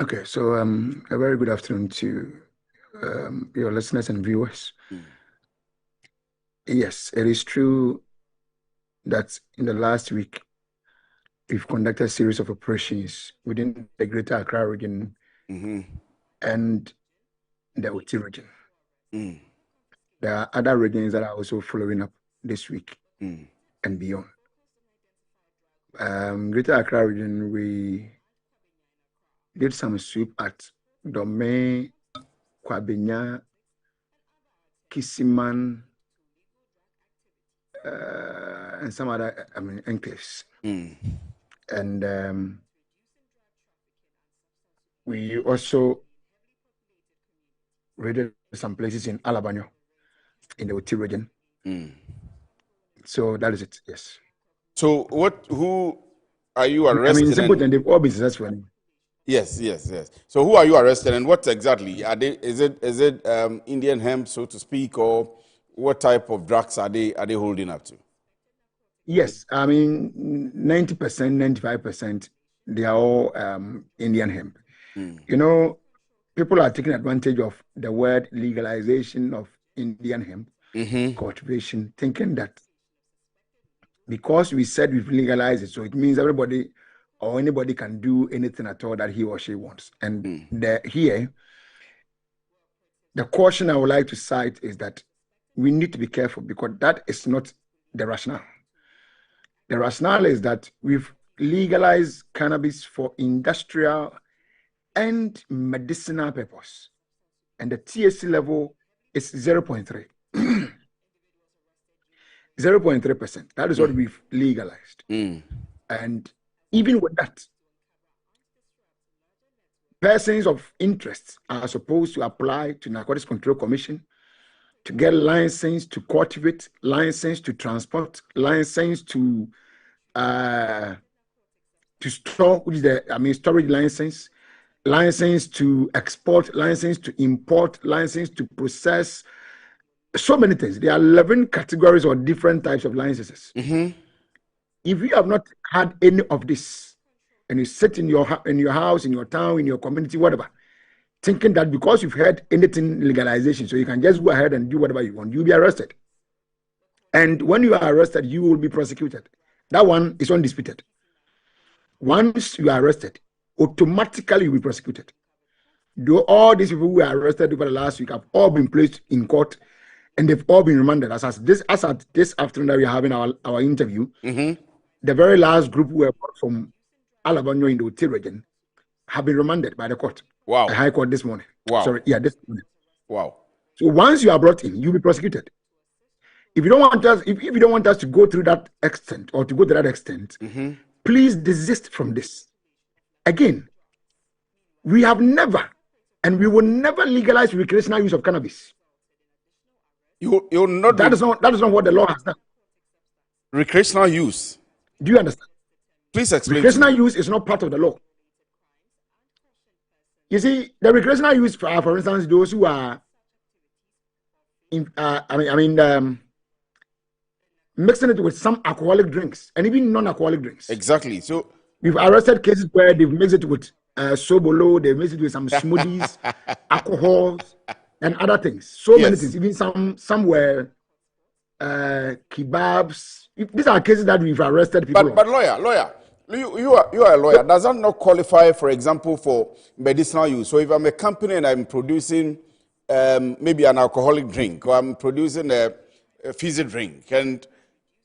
Okay, so a very good afternoon to your listeners and viewers. Yes, it is true that in the last week, we've conducted a series of operations within the Greater Accra region and the Oti region. There are other regions that are also following up this week and beyond. Greater Accra region, we did some sweep at Dome, Kwabenya, Kisiman, and some other, enclaves. And we also raided some places in Alabama, in the Oti region. So that is it, yes. So who are you arrested? They've all been successful. Yes. So who are you arrested and what exactly? Is it Indian hemp, so to speak, or what type of drugs are they holding up to? Yes, 90%, 95%, they are all Indian hemp. You know, people are taking advantage of the word legalization of Indian hemp cultivation, thinking that because we said we've legalized it, so it means everybody or anybody can do anything at all that he or she wants. And here, the caution I would like to cite is that we need to be careful because that is not the rationale. The rationale is that we've legalized cannabis for industrial and medicinal purpose. And the THC level is 0.3. 0.3%. That is what we've legalized. And even with that, persons of interest are supposed to apply to Narcotics Control Commission to get license to cultivate, license to transport, license to store, which is the storage license, license to export, license to import, license to process, so many things. There are 11 categories or different types of licenses. If you have not had any of this, and you sit in your house, in your town, in your community, whatever, thinking that because you've heard anything legalization, so you can just go ahead and do whatever you want, you'll be arrested. And when you are arrested, you will be prosecuted. That one is undisputed. Once you are arrested, automatically you'll be prosecuted. Though all these people who were arrested over the last week have all been placed in court and they've all been remanded. As at this afternoon that we are having our interview, the very last group who were brought from Alabama in the Oti region have been remanded by the court. Wow. The High Court this morning. Wow. Sorry, yeah, this morning. Wow. So once you are brought in, you'll be prosecuted. If you don't want us, if you don't want us to go through that extent or to go to that extent, please desist from this. Again, we have never and we will never legalize recreational use of cannabis. You're not. That is not what the law has done. Recreational use. Do you understand? Please explain. Recreational use is not part of the law. You see, the recreational use, for instance, those who are, mixing it with some alcoholic drinks and even non-alcoholic drinks. Exactly. So we've arrested cases where they've mixed it with sobolo, they've mixed it with some smoothies, alcohols, and other things. So many things. Even some were kebabs. These are cases that we've arrested people. But lawyer, you are a lawyer. Does that not qualify, for example, for medicinal use? So if I'm a company and I'm producing maybe an alcoholic drink, or I'm producing a fizzy drink, and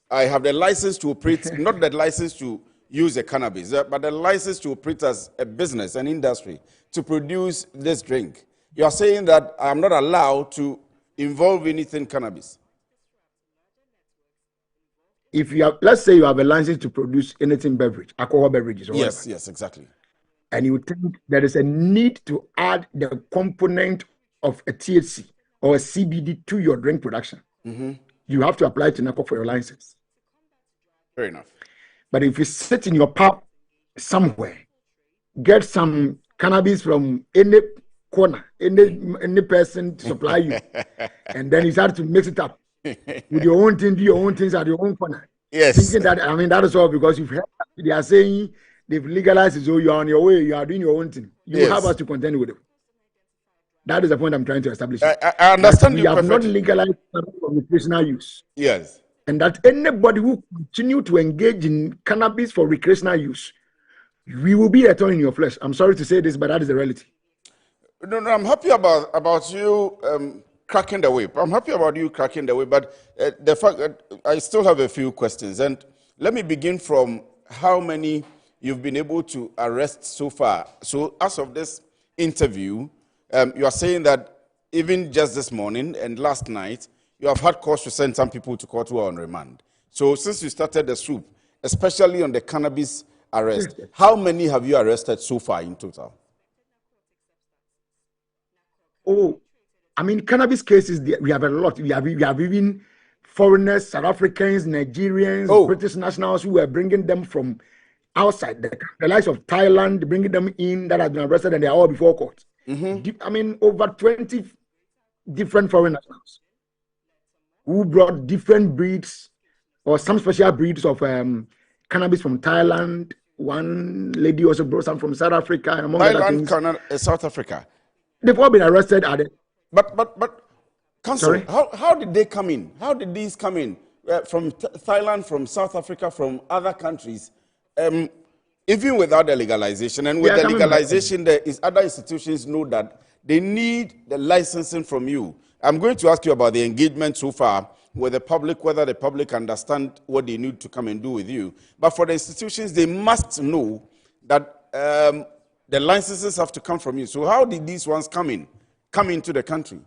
I have the license to operate, not the license to use the cannabis, but the license to operate as a business, an industry, to produce this drink. You are saying that I'm not allowed to involve anything cannabis. If you have, let's say you have a license to produce anything beverage, alcohol beverages, or whatever. Yes, exactly. And you think there is a need to add the component of a THC or a CBD to your drink production, you have to apply to NACO for your license. Fair enough. But if you sit in your pub somewhere, get some cannabis from any corner, any person to supply you, and then you start to mix it up with your own thing, do your own things at your own corner. Yes. Thinking that, that is all because you've heard they are saying they've legalized it, so you are on your way, you are doing your own thing. You have us to contend with it. That is the point I'm trying to establish. I understand you perfectly. We have not legalized for recreational use. Yes. And that anybody who continue to engage in cannabis for recreational use, we will be a thorn in your flesh. I'm sorry to say this, but that is the reality. No, I'm happy about you cracking the whip. I'm happy about you cracking the whip, but the fact that I still have a few questions. And let me begin from how many you've been able to arrest so far. So as of this interview, you are saying that even just this morning and last night, you have had cause to send some people to court who are on remand. So since you started the swoop, especially on the cannabis arrest, how many have you arrested so far in total? Oh, cannabis cases, we have a lot. We have even foreigners, South Africans, Nigerians, British nationals who were bringing them from outside, the likes of Thailand, bringing them in that have been arrested and they are all before court. Over 20 different foreign nationals who brought different breeds or some special breeds of cannabis from Thailand. One lady also brought some from South Africa and among other things. Canada, South Africa. They've all been arrested at it. But Counsel, how did they come in? How did these come in? From Thailand, from South Africa, from other countries? Even without the legalization, and with the legalization, there is other institutions know that they need the licensing from you. I'm going to ask you about the engagement so far with the public, whether the public understand what they need to come and do with you. But for the institutions, they must know that the licenses have to come from you. So how did these ones come into the country?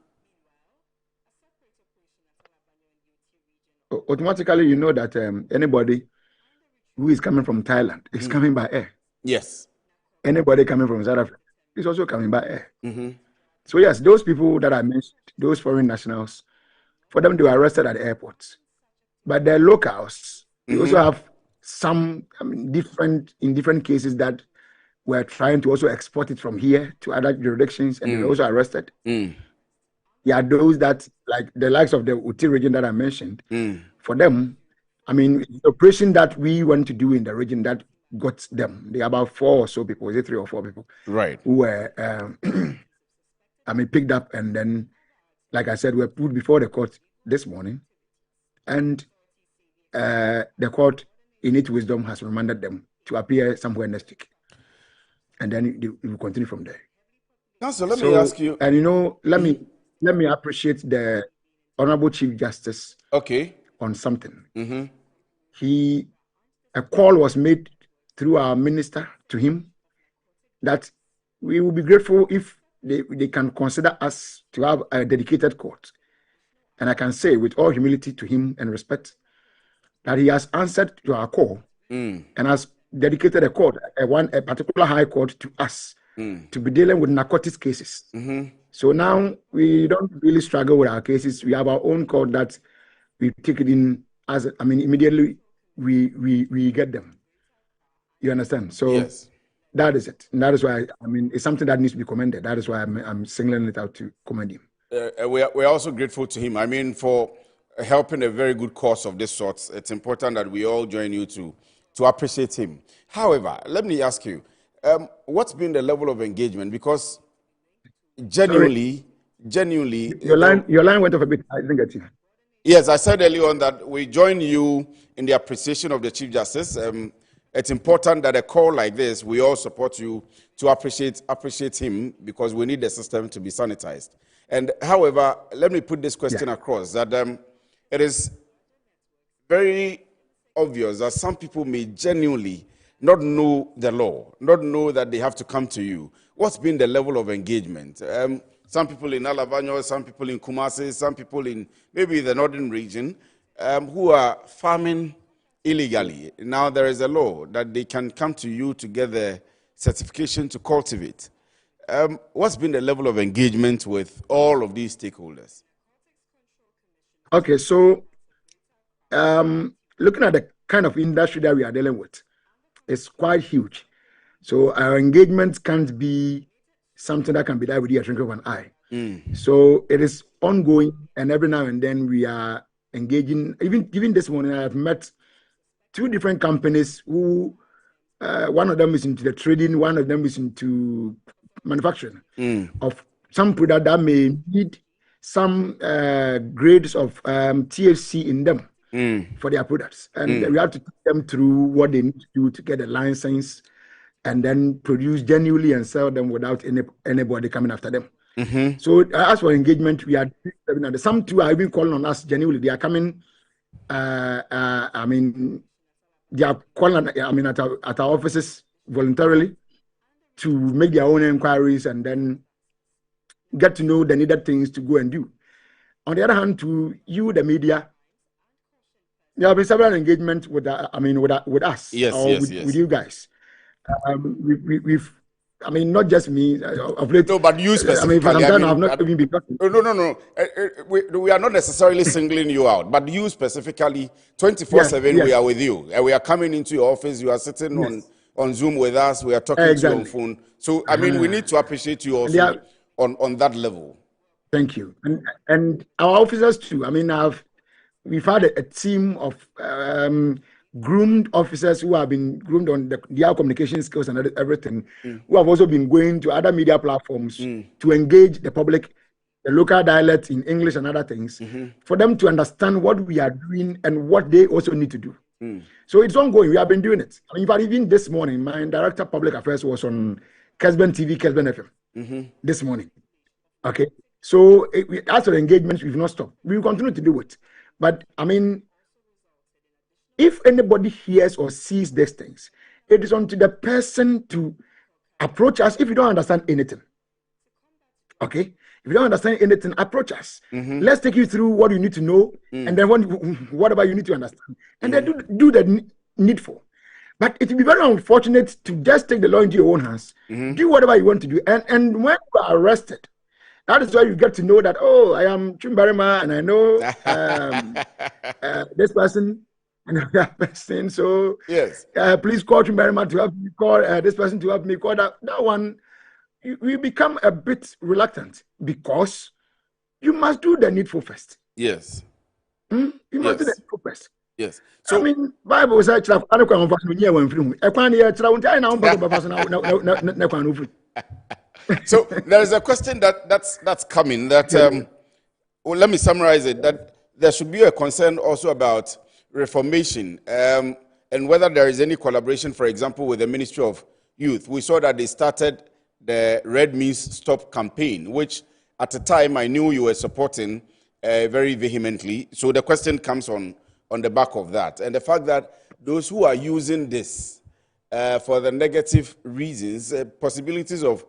Automatically, you know that anybody who is coming from Thailand is coming by air. Yes. Anybody coming from South Africa is also coming by air. So yes, those people that I mentioned, those foreign nationals, for them, they were arrested at the airports. But the locals, they also have some different cases that were trying to also export it from here to other jurisdictions, and they were also arrested. Yeah, those that, like the likes of the Uti region that I mentioned, for them, I mean, the operation that we went to do in the region that got them, there are about 4 or so people, is it 3 or 4 people? Right. Who were, picked up, and then, like I said, were put before the court this morning, and the court, in its wisdom, has remanded them to appear somewhere next week, and then it will continue from there. Counsel, let me ask you, and let me appreciate the Honorable Chief Justice. Okay. On something. A call was made through our minister to him that we will be grateful if they can consider us to have a dedicated court. And I can say with all humility to him and respect that he has answered to our call and has dedicated a court, a particular high court to us to be dealing with narcotics cases. So now we don't really struggle with our cases. We have our own court that we take it in as, immediately we get them. You understand? So yes. That is it. And that is why, it's something that needs to be commended. That is why I'm singling it out to commend him. We're also grateful to him. For helping a very good cause of this sort, it's important that we all join you to appreciate him. However, let me ask you, what's been the level of engagement? Because genuinely, your line went off a bit. I didn't get you. Yes, I said earlier on that we join you in the appreciation of the Chief Justice. It's important that a call like this, we all support you to appreciate him, because we need the system to be sanitized. And however, let me put this question across, that it is very obvious that some people may genuinely not know the law, not know that they have to come to you. What's been the level of engagement? Some people in Alavanyo, some people in Kumasi, some people in maybe the northern region who are farming illegally. Now there is a law that they can come to you to get the certification to cultivate. What's been the level of engagement with all of these stakeholders? Okay, so looking at the kind of industry that we are dealing with, it's quite huge. So our engagement can't be something that can be done with the twinkle of an eye. So it is ongoing, and every now and then we are engaging. Even this morning, I have met 2 different companies who, one of them is into the trading, one of them is into manufacturing of some product that may need some grades of THC in them for their products. And we have to take them through what they need to do to get a license and then produce genuinely and sell them without anybody coming after them. So as for engagement, we are some 2 are even calling on us genuinely. They are coming, they are calling at our offices voluntarily to make their own inquiries and then get to know the needed things to go and do. On the other hand, to you, the media, there have been several engagements with with us, with you guys. We've not just me. No, but you specifically. For some time I've not even been talking. No. We are not necessarily singling you out, but you specifically, 24/7, we are with you. We are coming into your office. You are sitting on Zoom with us. We are talking to you on phone. So, we need to appreciate you also on that level. Thank you. And our officers too. We've had a team of groomed officers who have been groomed on their communication skills and everything, who have also been going to other media platforms to engage the public, the local dialect in English and other things, for them to understand what we are doing and what they also need to do. So it's ongoing. We have been doing it. I mean, in fact, even this morning, my director of public affairs was on Kesben TV, Kesben FM this morning. Okay. So as for engagements, we've not stopped. We will continue to do it. But I mean, if anybody hears or sees these things, it is on to the person to approach us if you don't understand anything. Okay? If you don't understand anything, approach us. Let's take you through what you need to know, and then whatever you need to understand. And then do the needful. But it will be very unfortunate to just take the law into your own hands. Do whatever you want to do. And when you are arrested, that is why you get to know that, oh, I am Chumbarima, and I know this person and that person. So yes, please call Chumbarima to help me, call this person to help me, call that one. You become a bit reluctant because you must do the needful first. Yes. You must do the needful first. Yes. So I mean, Bible says, so there is a question that's coming that well, let me summarize it, that there should be a concern also about reformation and whether there is any collaboration, for example, with the Ministry of Youth. We saw that they started the Red Means Stop campaign, which at the time I knew you were supporting very vehemently. So the question comes on the back of that. And the fact that those who are using this for the negative reasons, possibilities of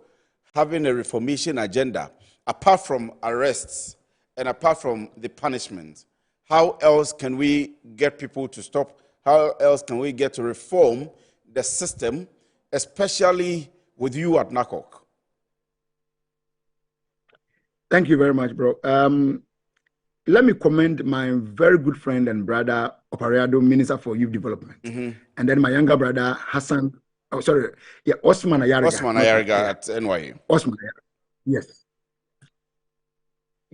having a reformation agenda, apart from arrests and apart from the punishment, how else can we get people to stop? How else can we get to reform the system, especially with you at NACOC? Thank you very much, bro. Let me commend my very good friend and brother, Opariado, Minister for Youth Development. And then my younger brother, Osman Ayariga. Osman Ayariga at NYU. Osman Ayariga, yes.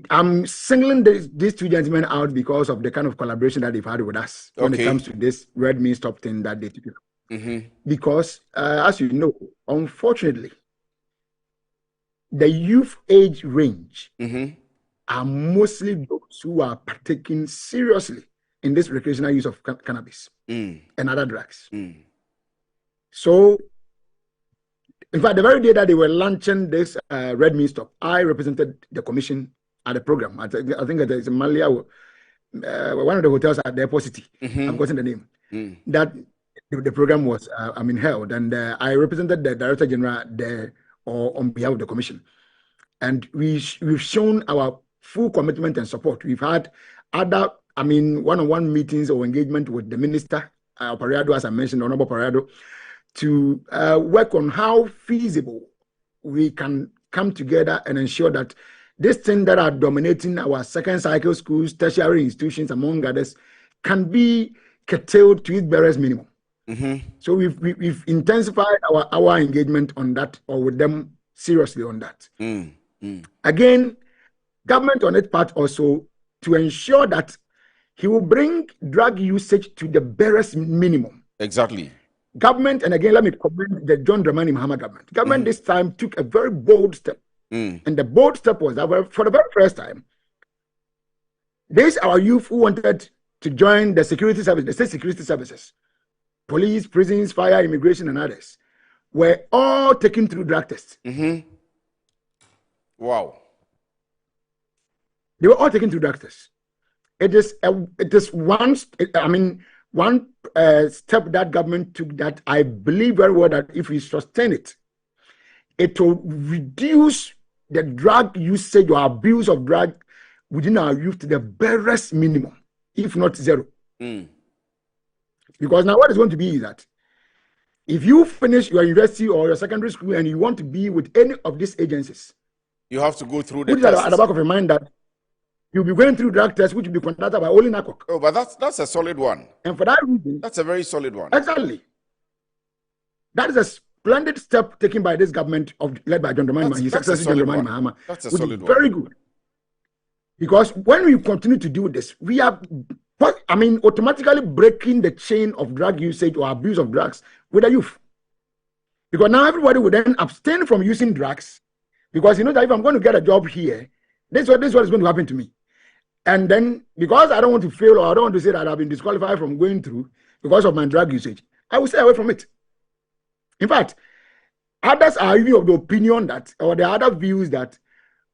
I'm singling these two gentlemen out because of the kind of collaboration that they've had with us when it comes to this Red Means Stop thing that they took. Because, as you know, unfortunately, the youth age range are mostly those who are partaking seriously in this recreational use of cannabis and other drugs. So, in fact, the very day that they were launching this Red Means Stop, I represented the commission at the program. I think it's in Malia, one of the hotels at the airport city. I've gotten the name. That the program was held, and I represented the Director General there on behalf of the commission. And we've shown our full commitment and support. We've had other, one-on-one meetings or engagement with the Minister, Opariado, as I mentioned, Honorable Opariado, to work on how feasible we can come together and ensure that this thing that are dominating our second cycle schools, tertiary institutions, among others, can be curtailed to its barest minimum. So we've intensified our engagement on that, or with them seriously on that. Again, government on its part also to ensure that he will bring drug usage to the barest minimum. Exactly. Government, and again, let me commend the John Dramani Mahama government. Government this time took a very bold step. And the bold step was that for the very first time, these our youth who wanted to join the security service, the state security services, police, prisons, fire, immigration, and others, were all taken through drug tests. Wow. They were all taken through drug tests. It is one step that government took that I believe very well that if we sustain it, it will reduce the drug usage or abuse of drug within our youth to the barest minimum, if not zero. Because now what is going to be is that if you finish your university or your secondary school and you want to be with any of these agencies, you have to go through the tests. At the back of your mind that you'll be going through drug tests, which will be conducted by only NACOC. Oh, but that's a solid one. And for that reason, that's a very solid one. Exactly. That is a splendid step taken by this government led by John Dramani Mahama, his successor John Dramani Mahama. That's a solid one. Very good. Because when we continue to do this, we are automatically breaking the chain of drug usage or abuse of drugs with the youth. Because now everybody will then abstain from using drugs, because you know that if I'm going to get a job here, this is what is going to happen to me. And then because I don't want to fail, or I don't want to say that I've been disqualified from going through, because of my drug usage, I will stay away from it. In fact, others are even of the opinion that, or the other views that,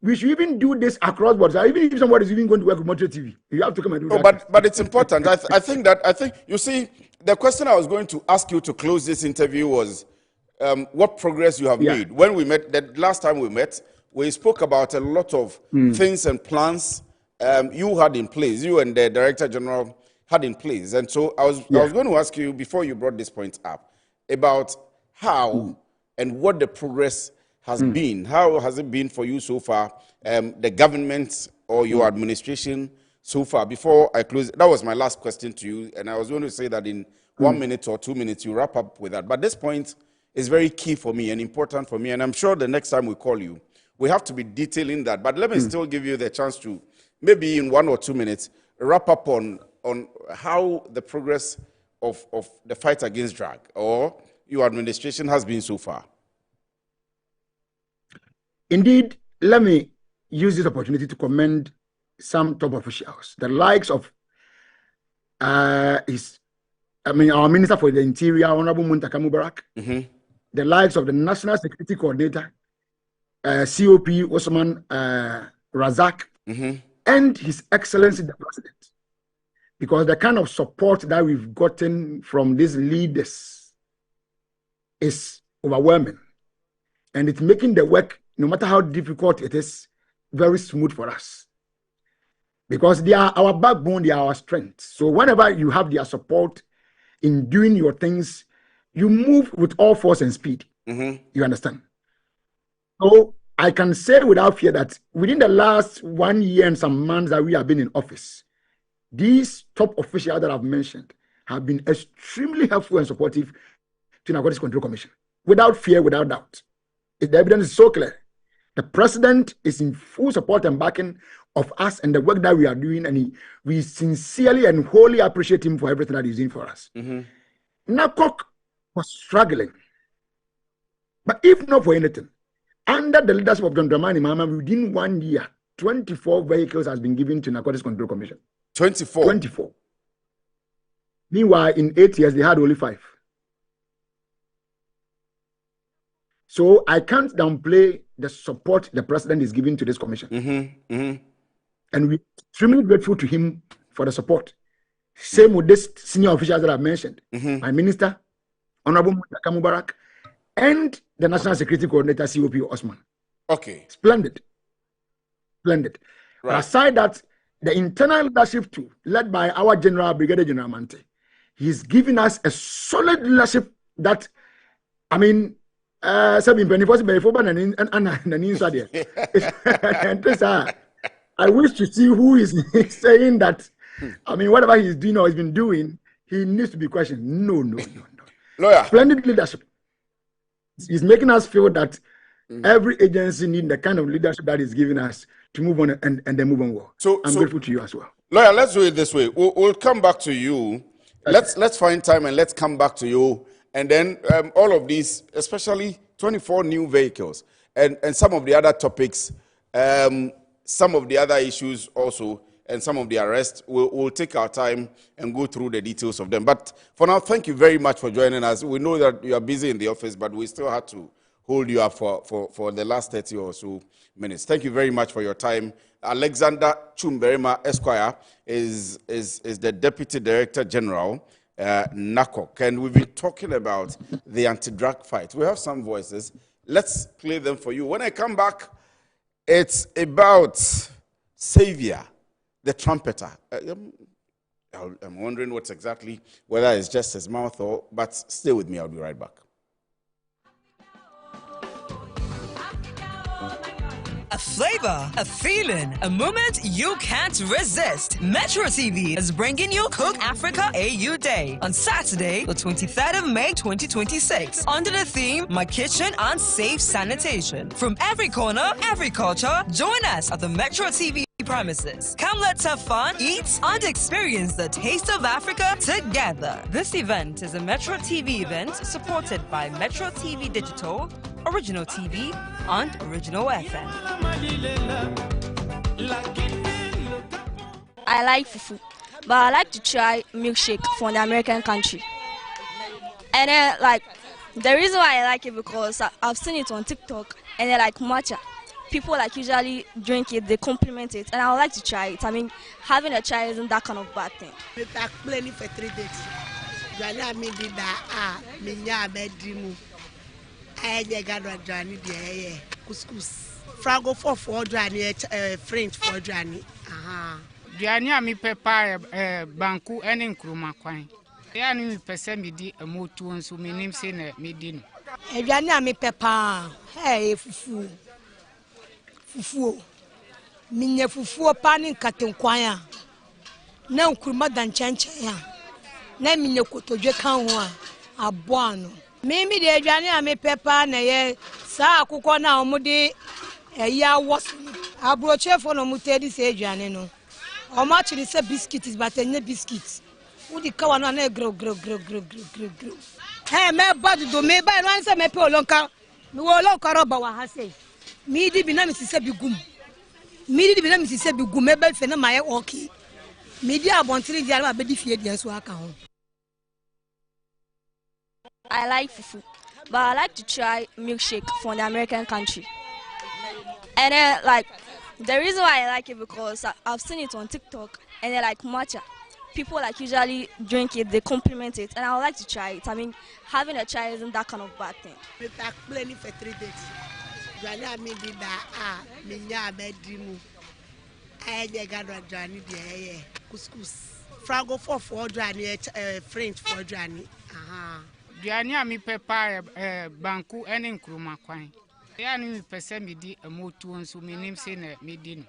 we should even do this across borders. Even if somebody is even going to work with Metro TV, you have to come and do that. But it's important. I think you see, the question I was going to ask you to close this interview was what progress you have made. When we met, the last time we met, we spoke about a lot of things and plans you had in place, you and the Director General had in place. And so I was going to ask you, before you brought this point up, about how and what the progress has been. How has it been for you so far, the government or your administration so far? Before I close, that was my last question to you, and I was going to say that in 1 minute or 2 minutes, you wrap up with that. But this point is very key for me and important for me, and I'm sure the next time we call you, we have to be detailing that. But let me still give you the chance to, maybe in 1 or 2 minutes, wrap up on how the progress of the fight against drug or your administration has been so far. Indeed, let me use this opportunity to commend some top officials, the likes of our Minister for the Interior, Honorable Muntaka Mubarak, the likes of the National Security Coordinator, COP Osman Razak, and His Excellency the President. Because the kind of support that we've gotten from these leaders is overwhelming. And it's making the work, no matter how difficult it is, very smooth for us. Because they are our backbone, they are our strength. So whenever you have their support in doing your things, you move with all force and speed. You understand? So I can say without fear that within the last 1 year and some months that we have been in office, these top officials that I've mentioned have been extremely helpful and supportive to Narcotics Control Commission. Without fear, without doubt. The evidence is so clear. The president is in full support and backing of us and the work that we are doing, and we sincerely and wholly appreciate him for everything that he's doing for us. NACOC was struggling, but if not for anything, under the leadership of John Dramani Mahama, within 1 year, 24 vehicles has been given to Narcotics Control Commission. 24? 24. Meanwhile, in 8 years, they had only 5. So I can't downplay the support the president is giving to this commission. And we're extremely grateful to him for the support. Same with this senior officials that I've mentioned. My minister, Honorable Muntaka Mubarak, and the National Security Coordinator, COP Osman. Okay. Splendid. Splendid. Right. But aside that, the internal leadership too, led by our General, Brigadier General Mante, he's giving us a solid leadership that, I mean, I wish to see who is saying that. I mean, whatever he's doing or he's been doing, he needs to be questioned. No. Lawyer. Splendid leadership. He's making us feel that every agency needs the kind of leadership that he's giving us to move on and then move on well. So I'm grateful to you as well. Lawyer, let's do it this way. We'll come back to you. Okay. Let's find time and let's come back to you. And then all of these, especially 24 new vehicles and some of the other topics, some of the other issues also, and some of the arrests, we'll take our time and go through the details of them. But for now, thank you very much for joining us. We know that you are busy in the office, but we still had to hold you up for the last 30 or so minutes. Thank you very much for your time. Alexander Chumberema Esquire is the Deputy Director General, NACOC, and we've been talking about the anti-drug fight. We have some voices. Let's play them for you. When I come back, it's about Savior, the trumpeter. I'm wondering what's exactly, whether it's just his mouth or, but stay with me, I'll be right back. A flavor, a feeling, a moment you can't resist. Metro TV is bringing you Cook Africa AU Day on Saturday, the 23rd of May 2026, under the theme My Kitchen and Safe Sanitation. From every corner, every culture, join us at the Metro TV premises. Come, let's have fun, eat, and experience the taste of Africa together. This event is a Metro TV event supported by Metro TV Digital, Original TV, and Original FM. I like fufu. but I like to try milkshake from the American country. And then, like, the reason why I like it because I've seen it on TikTok, and then like matcha. People like usually drink it, they compliment it, and I would like to try it. I mean, having a child isn't that kind of bad thing. Me tak play for 3 days. Jana me did that me nya bedroom. I got a journey there. Couscous. Frango for journey French for journey. Aha. Diania mi pepa banku ene nkruma kwan. Ya ni pese mi di emotu nso mi nim se na mi di no. Diania mi pepa. Hey fufu. Fufu. Minye fufu pani katenkwan a. Na nkruma danchanche ya. Na minye kotodwe kan ho a aboa no. Mimi de diania mi pepa na ye sa akukọ na omudi ya wosu. Abrochefo no mutedi se diane no. How much is a biscuit is but a biscuits? Would the cow on a grow. Hey, my body do me by answer my polonka. No look about has say. Me did be named Mississippi Gum. Me did be named Mississippi Gum, maybe for my walkie. Media want to read our baby feed yes work home. I like fufu, but I like to try milkshake from the American country. And then, like, the reason why I like it because I've seen it on TikTok, and then like matcha. People like usually drink it, they compliment it, and I would like to try it. I mean, having a child isn't that kind of bad thing. Me tak play for 3 days. Jana me did that me nya bedroom. I got a journey there. Couscous. Frango for journey French for journey. Aha. Diania mi pepa banku ene nkruma kwan. Ya ni pese mi di emotu nso mi nim se na mi di no.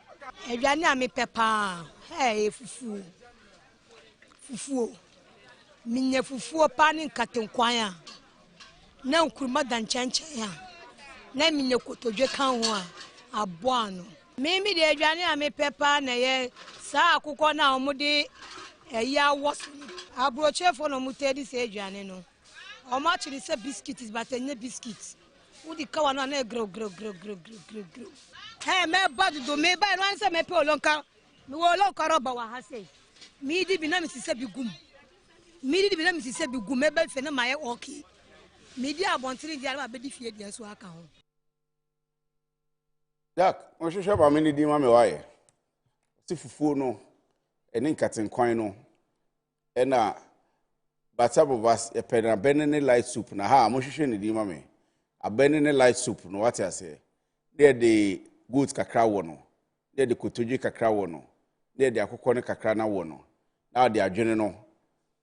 Diania mi pepa. Hey fufu. Fufu. Minye fufu pani katenkwan a. Na nkruma danchanche ya. Na minye kotodwe kan ho a aboa no. Mimi de diania mi pepa na ye sa akukọ na omudi ya wosu. Abrochefo no mutedi se diane no. How much is a biscuit is but a biscuits? Would the cow on a grow. Hey, my body do me by answer my polonka. No look about has say. Me did be named Mississippi Gum. Me did be named Mississippi Gum, maybe for my walkie. Media want to read our baby feed yes work home. Jack, what you shop how many di mama why? Si fufu no, ene nkatenkwan no. Ena Batabo was a pen and benene light soup. Na ha, motion di mame. A benene light soup, no what I say. There the goods kakra wono. There the kutuji kakra wono. There the akokone kakra na wono. Now they are no.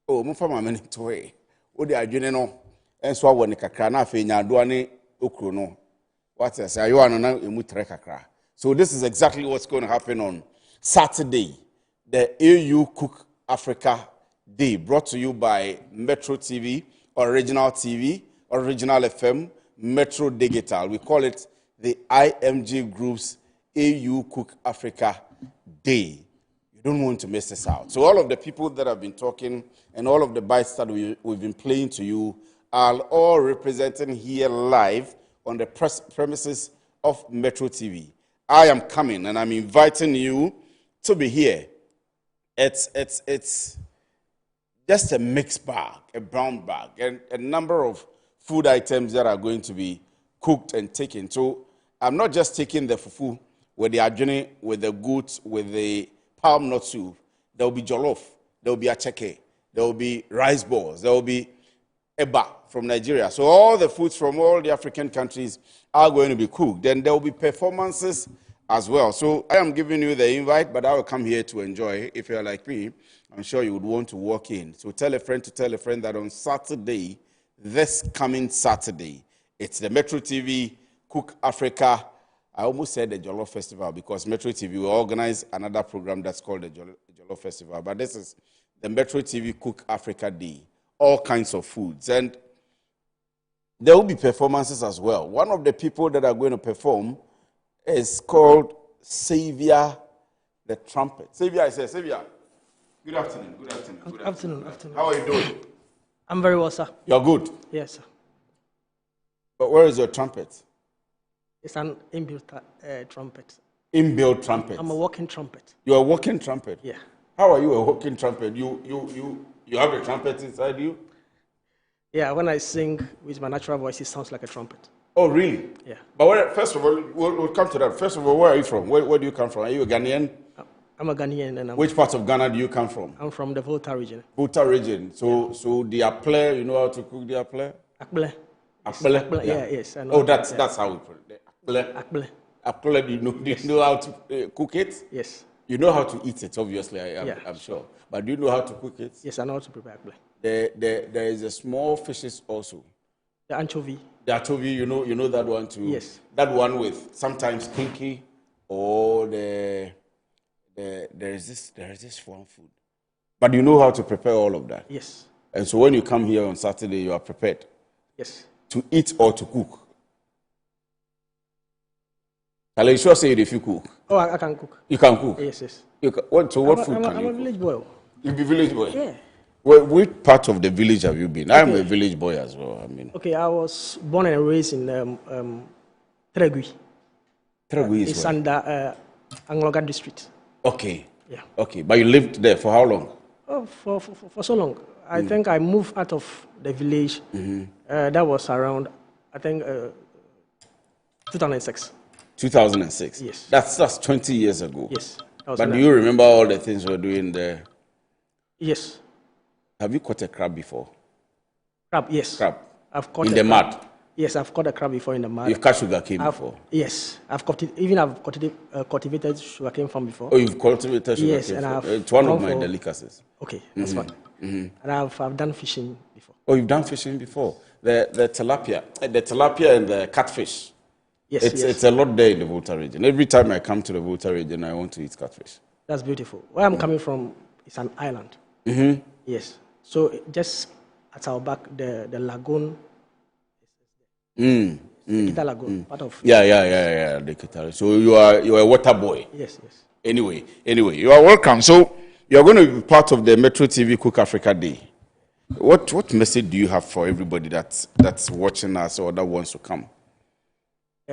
Oh, mo fama meni toy. O they are no. En so woni kakra na fe nya do ane okro no. What I say, you are na emu tre kakra. So this is exactly what's going to happen on Saturday. The AU Cook Africa Day, brought to you by Metro TV, Original TV, Original FM, Metro Digital. We call it the IMG Group's AU Cook Africa Day. You don't want to miss this out. So all of the people that have been talking and all of the bites that we've been playing to you are all representing here live on the premises of Metro TV. I am coming and I'm inviting you to be here. It's just a mixed bag, a brown bag, and a number of food items that are going to be cooked and taken. So I'm not just taking the fufu with the ajene, with the goat, with the palm nut soup. There will be jollof, there will be acheke, there will be rice balls, there will be eba from Nigeria. So all the foods from all the African countries are going to be cooked. Then there will be performances as well. So I am giving you the invite, but I will come here to enjoy. If you're like me, I'm sure you would want to walk in. So tell a friend to tell a friend that on Saturday, this coming Saturday, it's the Metro TV Cook Africa. I almost said the Jollof Festival because Metro TV will organize another program that's called the Jollof Festival. But this is the Metro TV Cook Africa Day. All kinds of foods. And there will be performances as well. One of the people that are going to perform is called Xavier the Trumpet. Xavier, I say, Xavier. Good afternoon. Good afternoon. Good afternoon. How are you doing? I'm very well, sir. You're good? Yes, sir. But where is your trumpet? It's an inbuilt trumpet. Inbuilt trumpet? I'm a walking trumpet. You're a walking trumpet? Yeah. How are you a working trumpet? You have a trumpet inside you? Yeah, when I sing with my natural voice, it sounds like a trumpet. Oh, really? Yeah. But first of all, we'll come to that. First of all, where are you from? Where do you come from? Are you a Ghanaian? I'm a Ghanaian. And Which part of Ghana do you come from? I'm from the Volta region. Volta region. So the apple, you know how to cook the apple? Akble. Akble? Yeah, yes. I know. Oh, that's how we put it. Akble. Akble, do you know how to cook it? Yes. You know how to eat it, obviously, I'm sure. But do you know how to cook it? Yes, I know how to prepare akble. There is a small fishes also. The anchovy. The anchovy, you know that one too? Yes. That one with sometimes kinky or there is this one food. But you know how to prepare all of that? Yes. And so when you come here on Saturday, you are prepared? Yes. To eat or to cook? I'll sure say it if you cook. Oh, I can cook. You can cook? Yes, yes. What food can you cook? I'm a village boy. You be village boy? Yeah. Well, which part of the village have you been? I'm a village boy as well. Okay, I was born and raised in Tregui. Tregui is It's where? under Angloga district. Okay. Yeah. Okay, but you lived there for how long? Oh, for so long. I think I moved out of the village. That was around, I think, 2006. 2006? Yes. That's 20 years ago? Yes. But do you remember all the things we were doing there? Yes. Have you caught a crab before? Crab, yes. Crab? I've caught in a the crab. mud? Yes, I've caught a crab before in the mud. You've caught sugarcane before? Yes. I've cultivated sugarcane farm before. Oh, you've cultivated sugarcane? Yes, and it's one of my delicacies. Okay, that's fine. And I've done fishing before. Oh, you've done fishing before? The tilapia and the catfish. Yes, it's a lot there in the Volta region. Every time I come to the Volta region, I want to eat catfish. That's beautiful. Where I'm coming from is an island. Yes. So just at our back, the lagoon. The Kita Lagoon, part of. Yeah. The Kita. So you are a water boy. Yes. Anyway, you are welcome. So you are going to be part of the Metro TV Cook Africa Day. What message do you have for everybody that's watching us or that wants to come?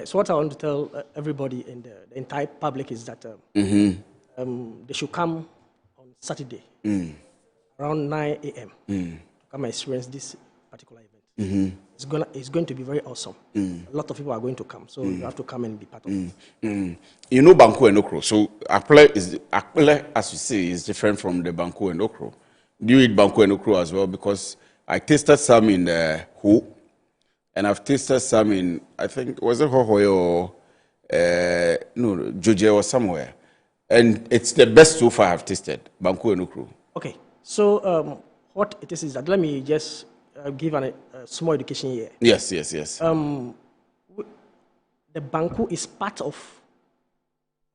So what I want to tell everybody in the entire public is that they should come on Saturday around 9 a.m. to come and experience this particular event. It's going to be very awesome. A lot of people are going to come, so you have to come and be part of it. You know Banku and Okro. So Akple, as you say, is different from the Banku and Okro. Do you eat Banku and Okro as well? Because I tasted some in the Ho. And I've tasted some in, I think, was it Hohoe or, Joje or somewhere. And it's the best so far I've tasted, Banku and Okro. Okay, so what it is that, let me just give a small education here. Yes. The Banku is part of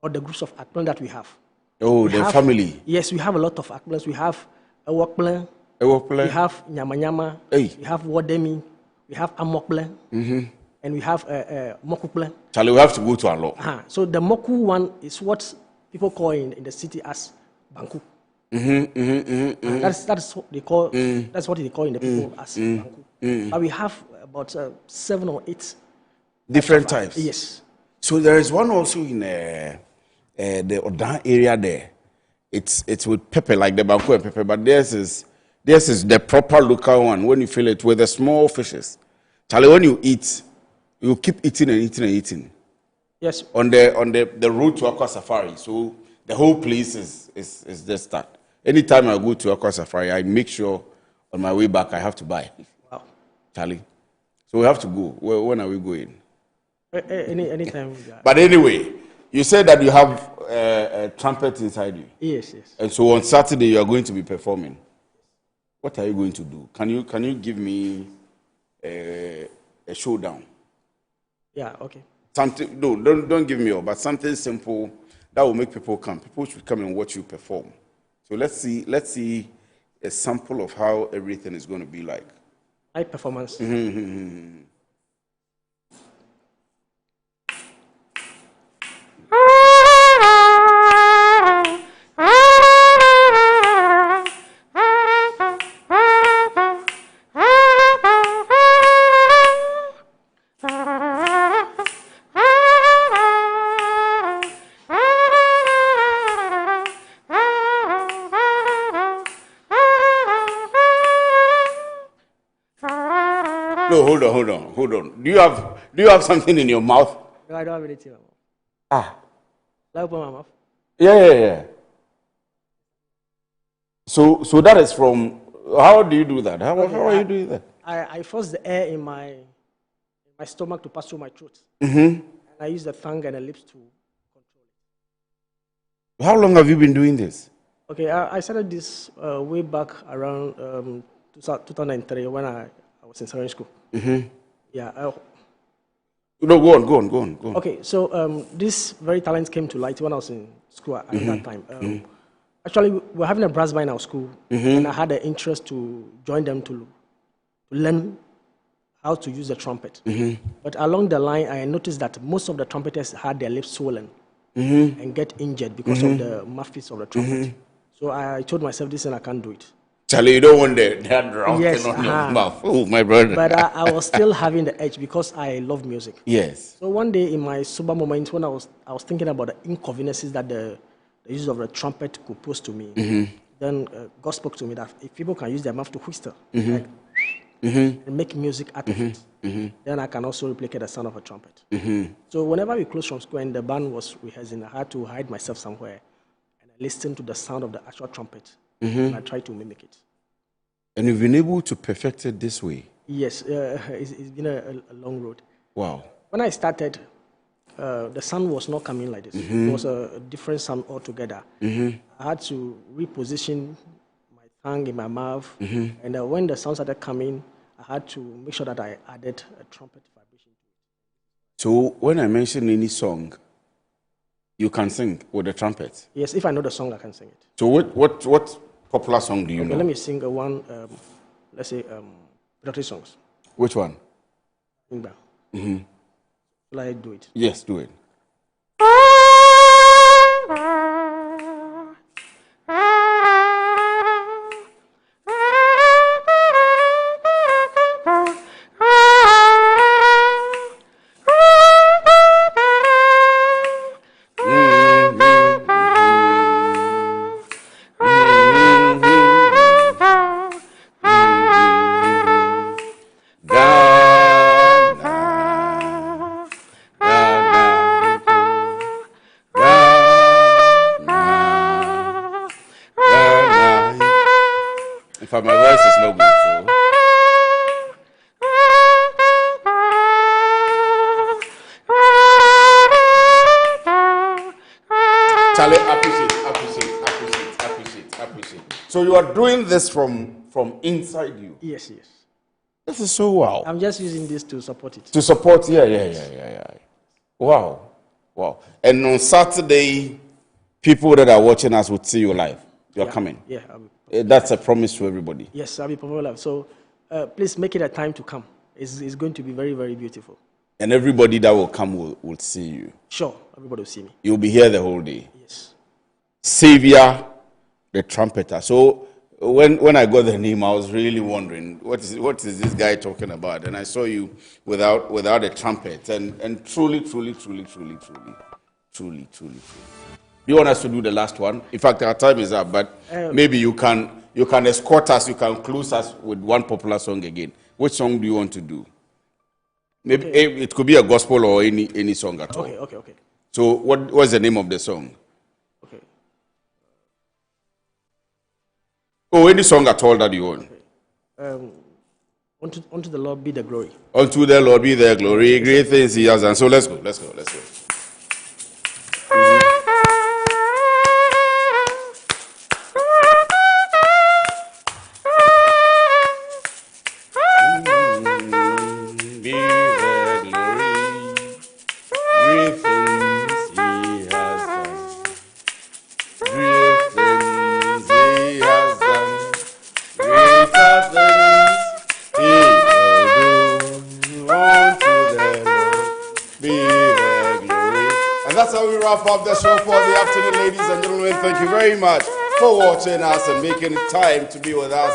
the groups of Akplen that we have. Oh, the family. Yes, we have a lot of Akplens. We have Ewokplen. We have Nyama. We have Wodemi. We have Amokple, and we have Mokuple. Charlie, we have to go to Alo. So the Moku one is what people call in the city as Banku. That's what they call. That's what they call in the people as Banku. But we have about 7 or 8 different types. Yes. So there is one also in the Odan area there. It's with pepper, like the Banku and pepper, but this is the proper local one. When you fill it with the small fishes, Charlie, when you eat, you keep eating and eating and eating. Yes. On the road to Aqua Safari, so the whole place is just that. Anytime I go to Aqua Safari, I make sure on my way back I have to buy. Wow. Charlie, so we have to go. When are we going? Anytime. But anyway, you said that you have a trumpet inside you. Yes. And so on Saturday you are going to be performing. What are you going to do? Can you give me a showdown? Yeah. Okay. Something. No, don't give me all, but something simple that will make people come. People should come and watch you perform. So let's see a sample of how everything is going to be like. High performance. No, hold on. Do you have something in your mouth? No, I don't have anything in my mouth. Ah. Like open my mouth? Yeah. So that is from. How do you do that? How are you doing that? I force the air in my stomach to pass through my throat. Mm-hmm. And I use the tongue and the lips to control it. How long have you been doing this? Okay, I started this way back around 2003 when I was in secondary school. Mm-hmm. Yeah. No, go on. Okay, so this very talent came to light when I was in school at that time. Actually, we were having a brass band in our school, and I had an interest to join them to learn how to use the trumpet. But along the line, I noticed that most of the trumpeters had their lips swollen and get injured because of the mouthpiece of the trumpet. So I told myself, this and I can't do it. Charlie, you don't want that drum Yes, on your mouth. Oh, my brother. But I was still having the edge because I love music. Yes. So one day in my sober moment, when I was thinking about the inconveniences that the use of the trumpet could pose to me, then God spoke to me that if people can use their mouth to whistle and make music out of it, then I can also replicate the sound of a trumpet. So whenever we closed from school and the band was rehearsing, I had to hide myself somewhere and I listened to the sound of the actual trumpet and I tried to mimic it. And you've been able to perfect it this way? Yes, it's been a long road. Wow. When I started, the sound was not coming like this. It was a different sound altogether. I had to reposition my tongue in my mouth, and when the sound started coming, I had to make sure that I added a trumpet vibration to it. So when I mention any song, you can sing with the trumpet? Yes, if I know the song, I can sing it. So what popular song do you know? Let me sing one, let's say, patriotic songs. Which one? Will I do it? Yes, do it. In fact, my voice is no good, so. Charlie, appreciate. So you are doing this from inside you? Yes. This is so wow. I'm just using this to support it. To support, yeah. Wow. And on Saturday, people that are watching us will see you live. You're coming. Yeah. That's a promise to everybody. Yes, I'll be performing live. So please make it a time to come. It's going to be very, very beautiful. And everybody that will come will see you. Sure, everybody will see me. You'll be here the whole day. Yes. Savior, the trumpeter. So when I got the name, I was really wondering, what is this guy talking about? And I saw you without a trumpet. And truly. Do you want us to do the last one? In fact, our time is up, but maybe you can escort us, you can close us with one popular song again. Which song do you want to do? Maybe it could be a gospel or any song at all. Okay. So what's the name of the song? Okay. Oh, any song at all that you want. Okay. Unto the Lord be the glory. Unto the Lord be the glory, great things he has done. So let's go. Wrap up the show for the afternoon, ladies and gentlemen. Thank you very much for watching us and making time to be with us.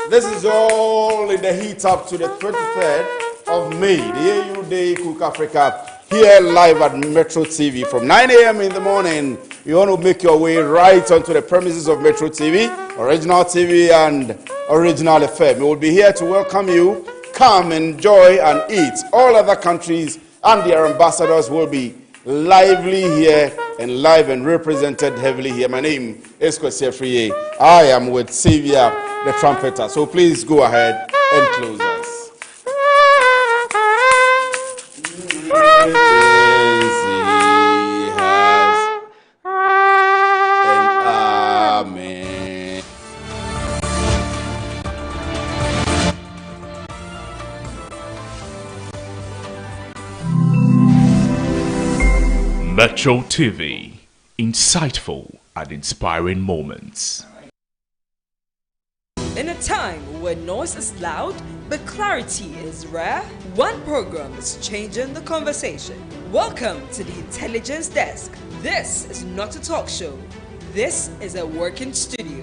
This is all in the heat up to the 23rd of May, the AU Day Cook Africa, here live at Metro TV from 9 a.m. in the morning. You want to make your way right onto the premises of Metro TV, Original TV and Original FM. We will be here to welcome you come, enjoy, and eat. All other countries and their ambassadors will be lively here and live and represented heavily here. My name is Kwesi Afriye. I am with Xavier the trumpeter. So please go ahead and close us. Amen. Metro TV, insightful and inspiring moments. In a time where noise is loud but clarity is rare, one program is changing the conversation. Welcome to the Intelligence Desk. This is not a talk show. This is a working studio.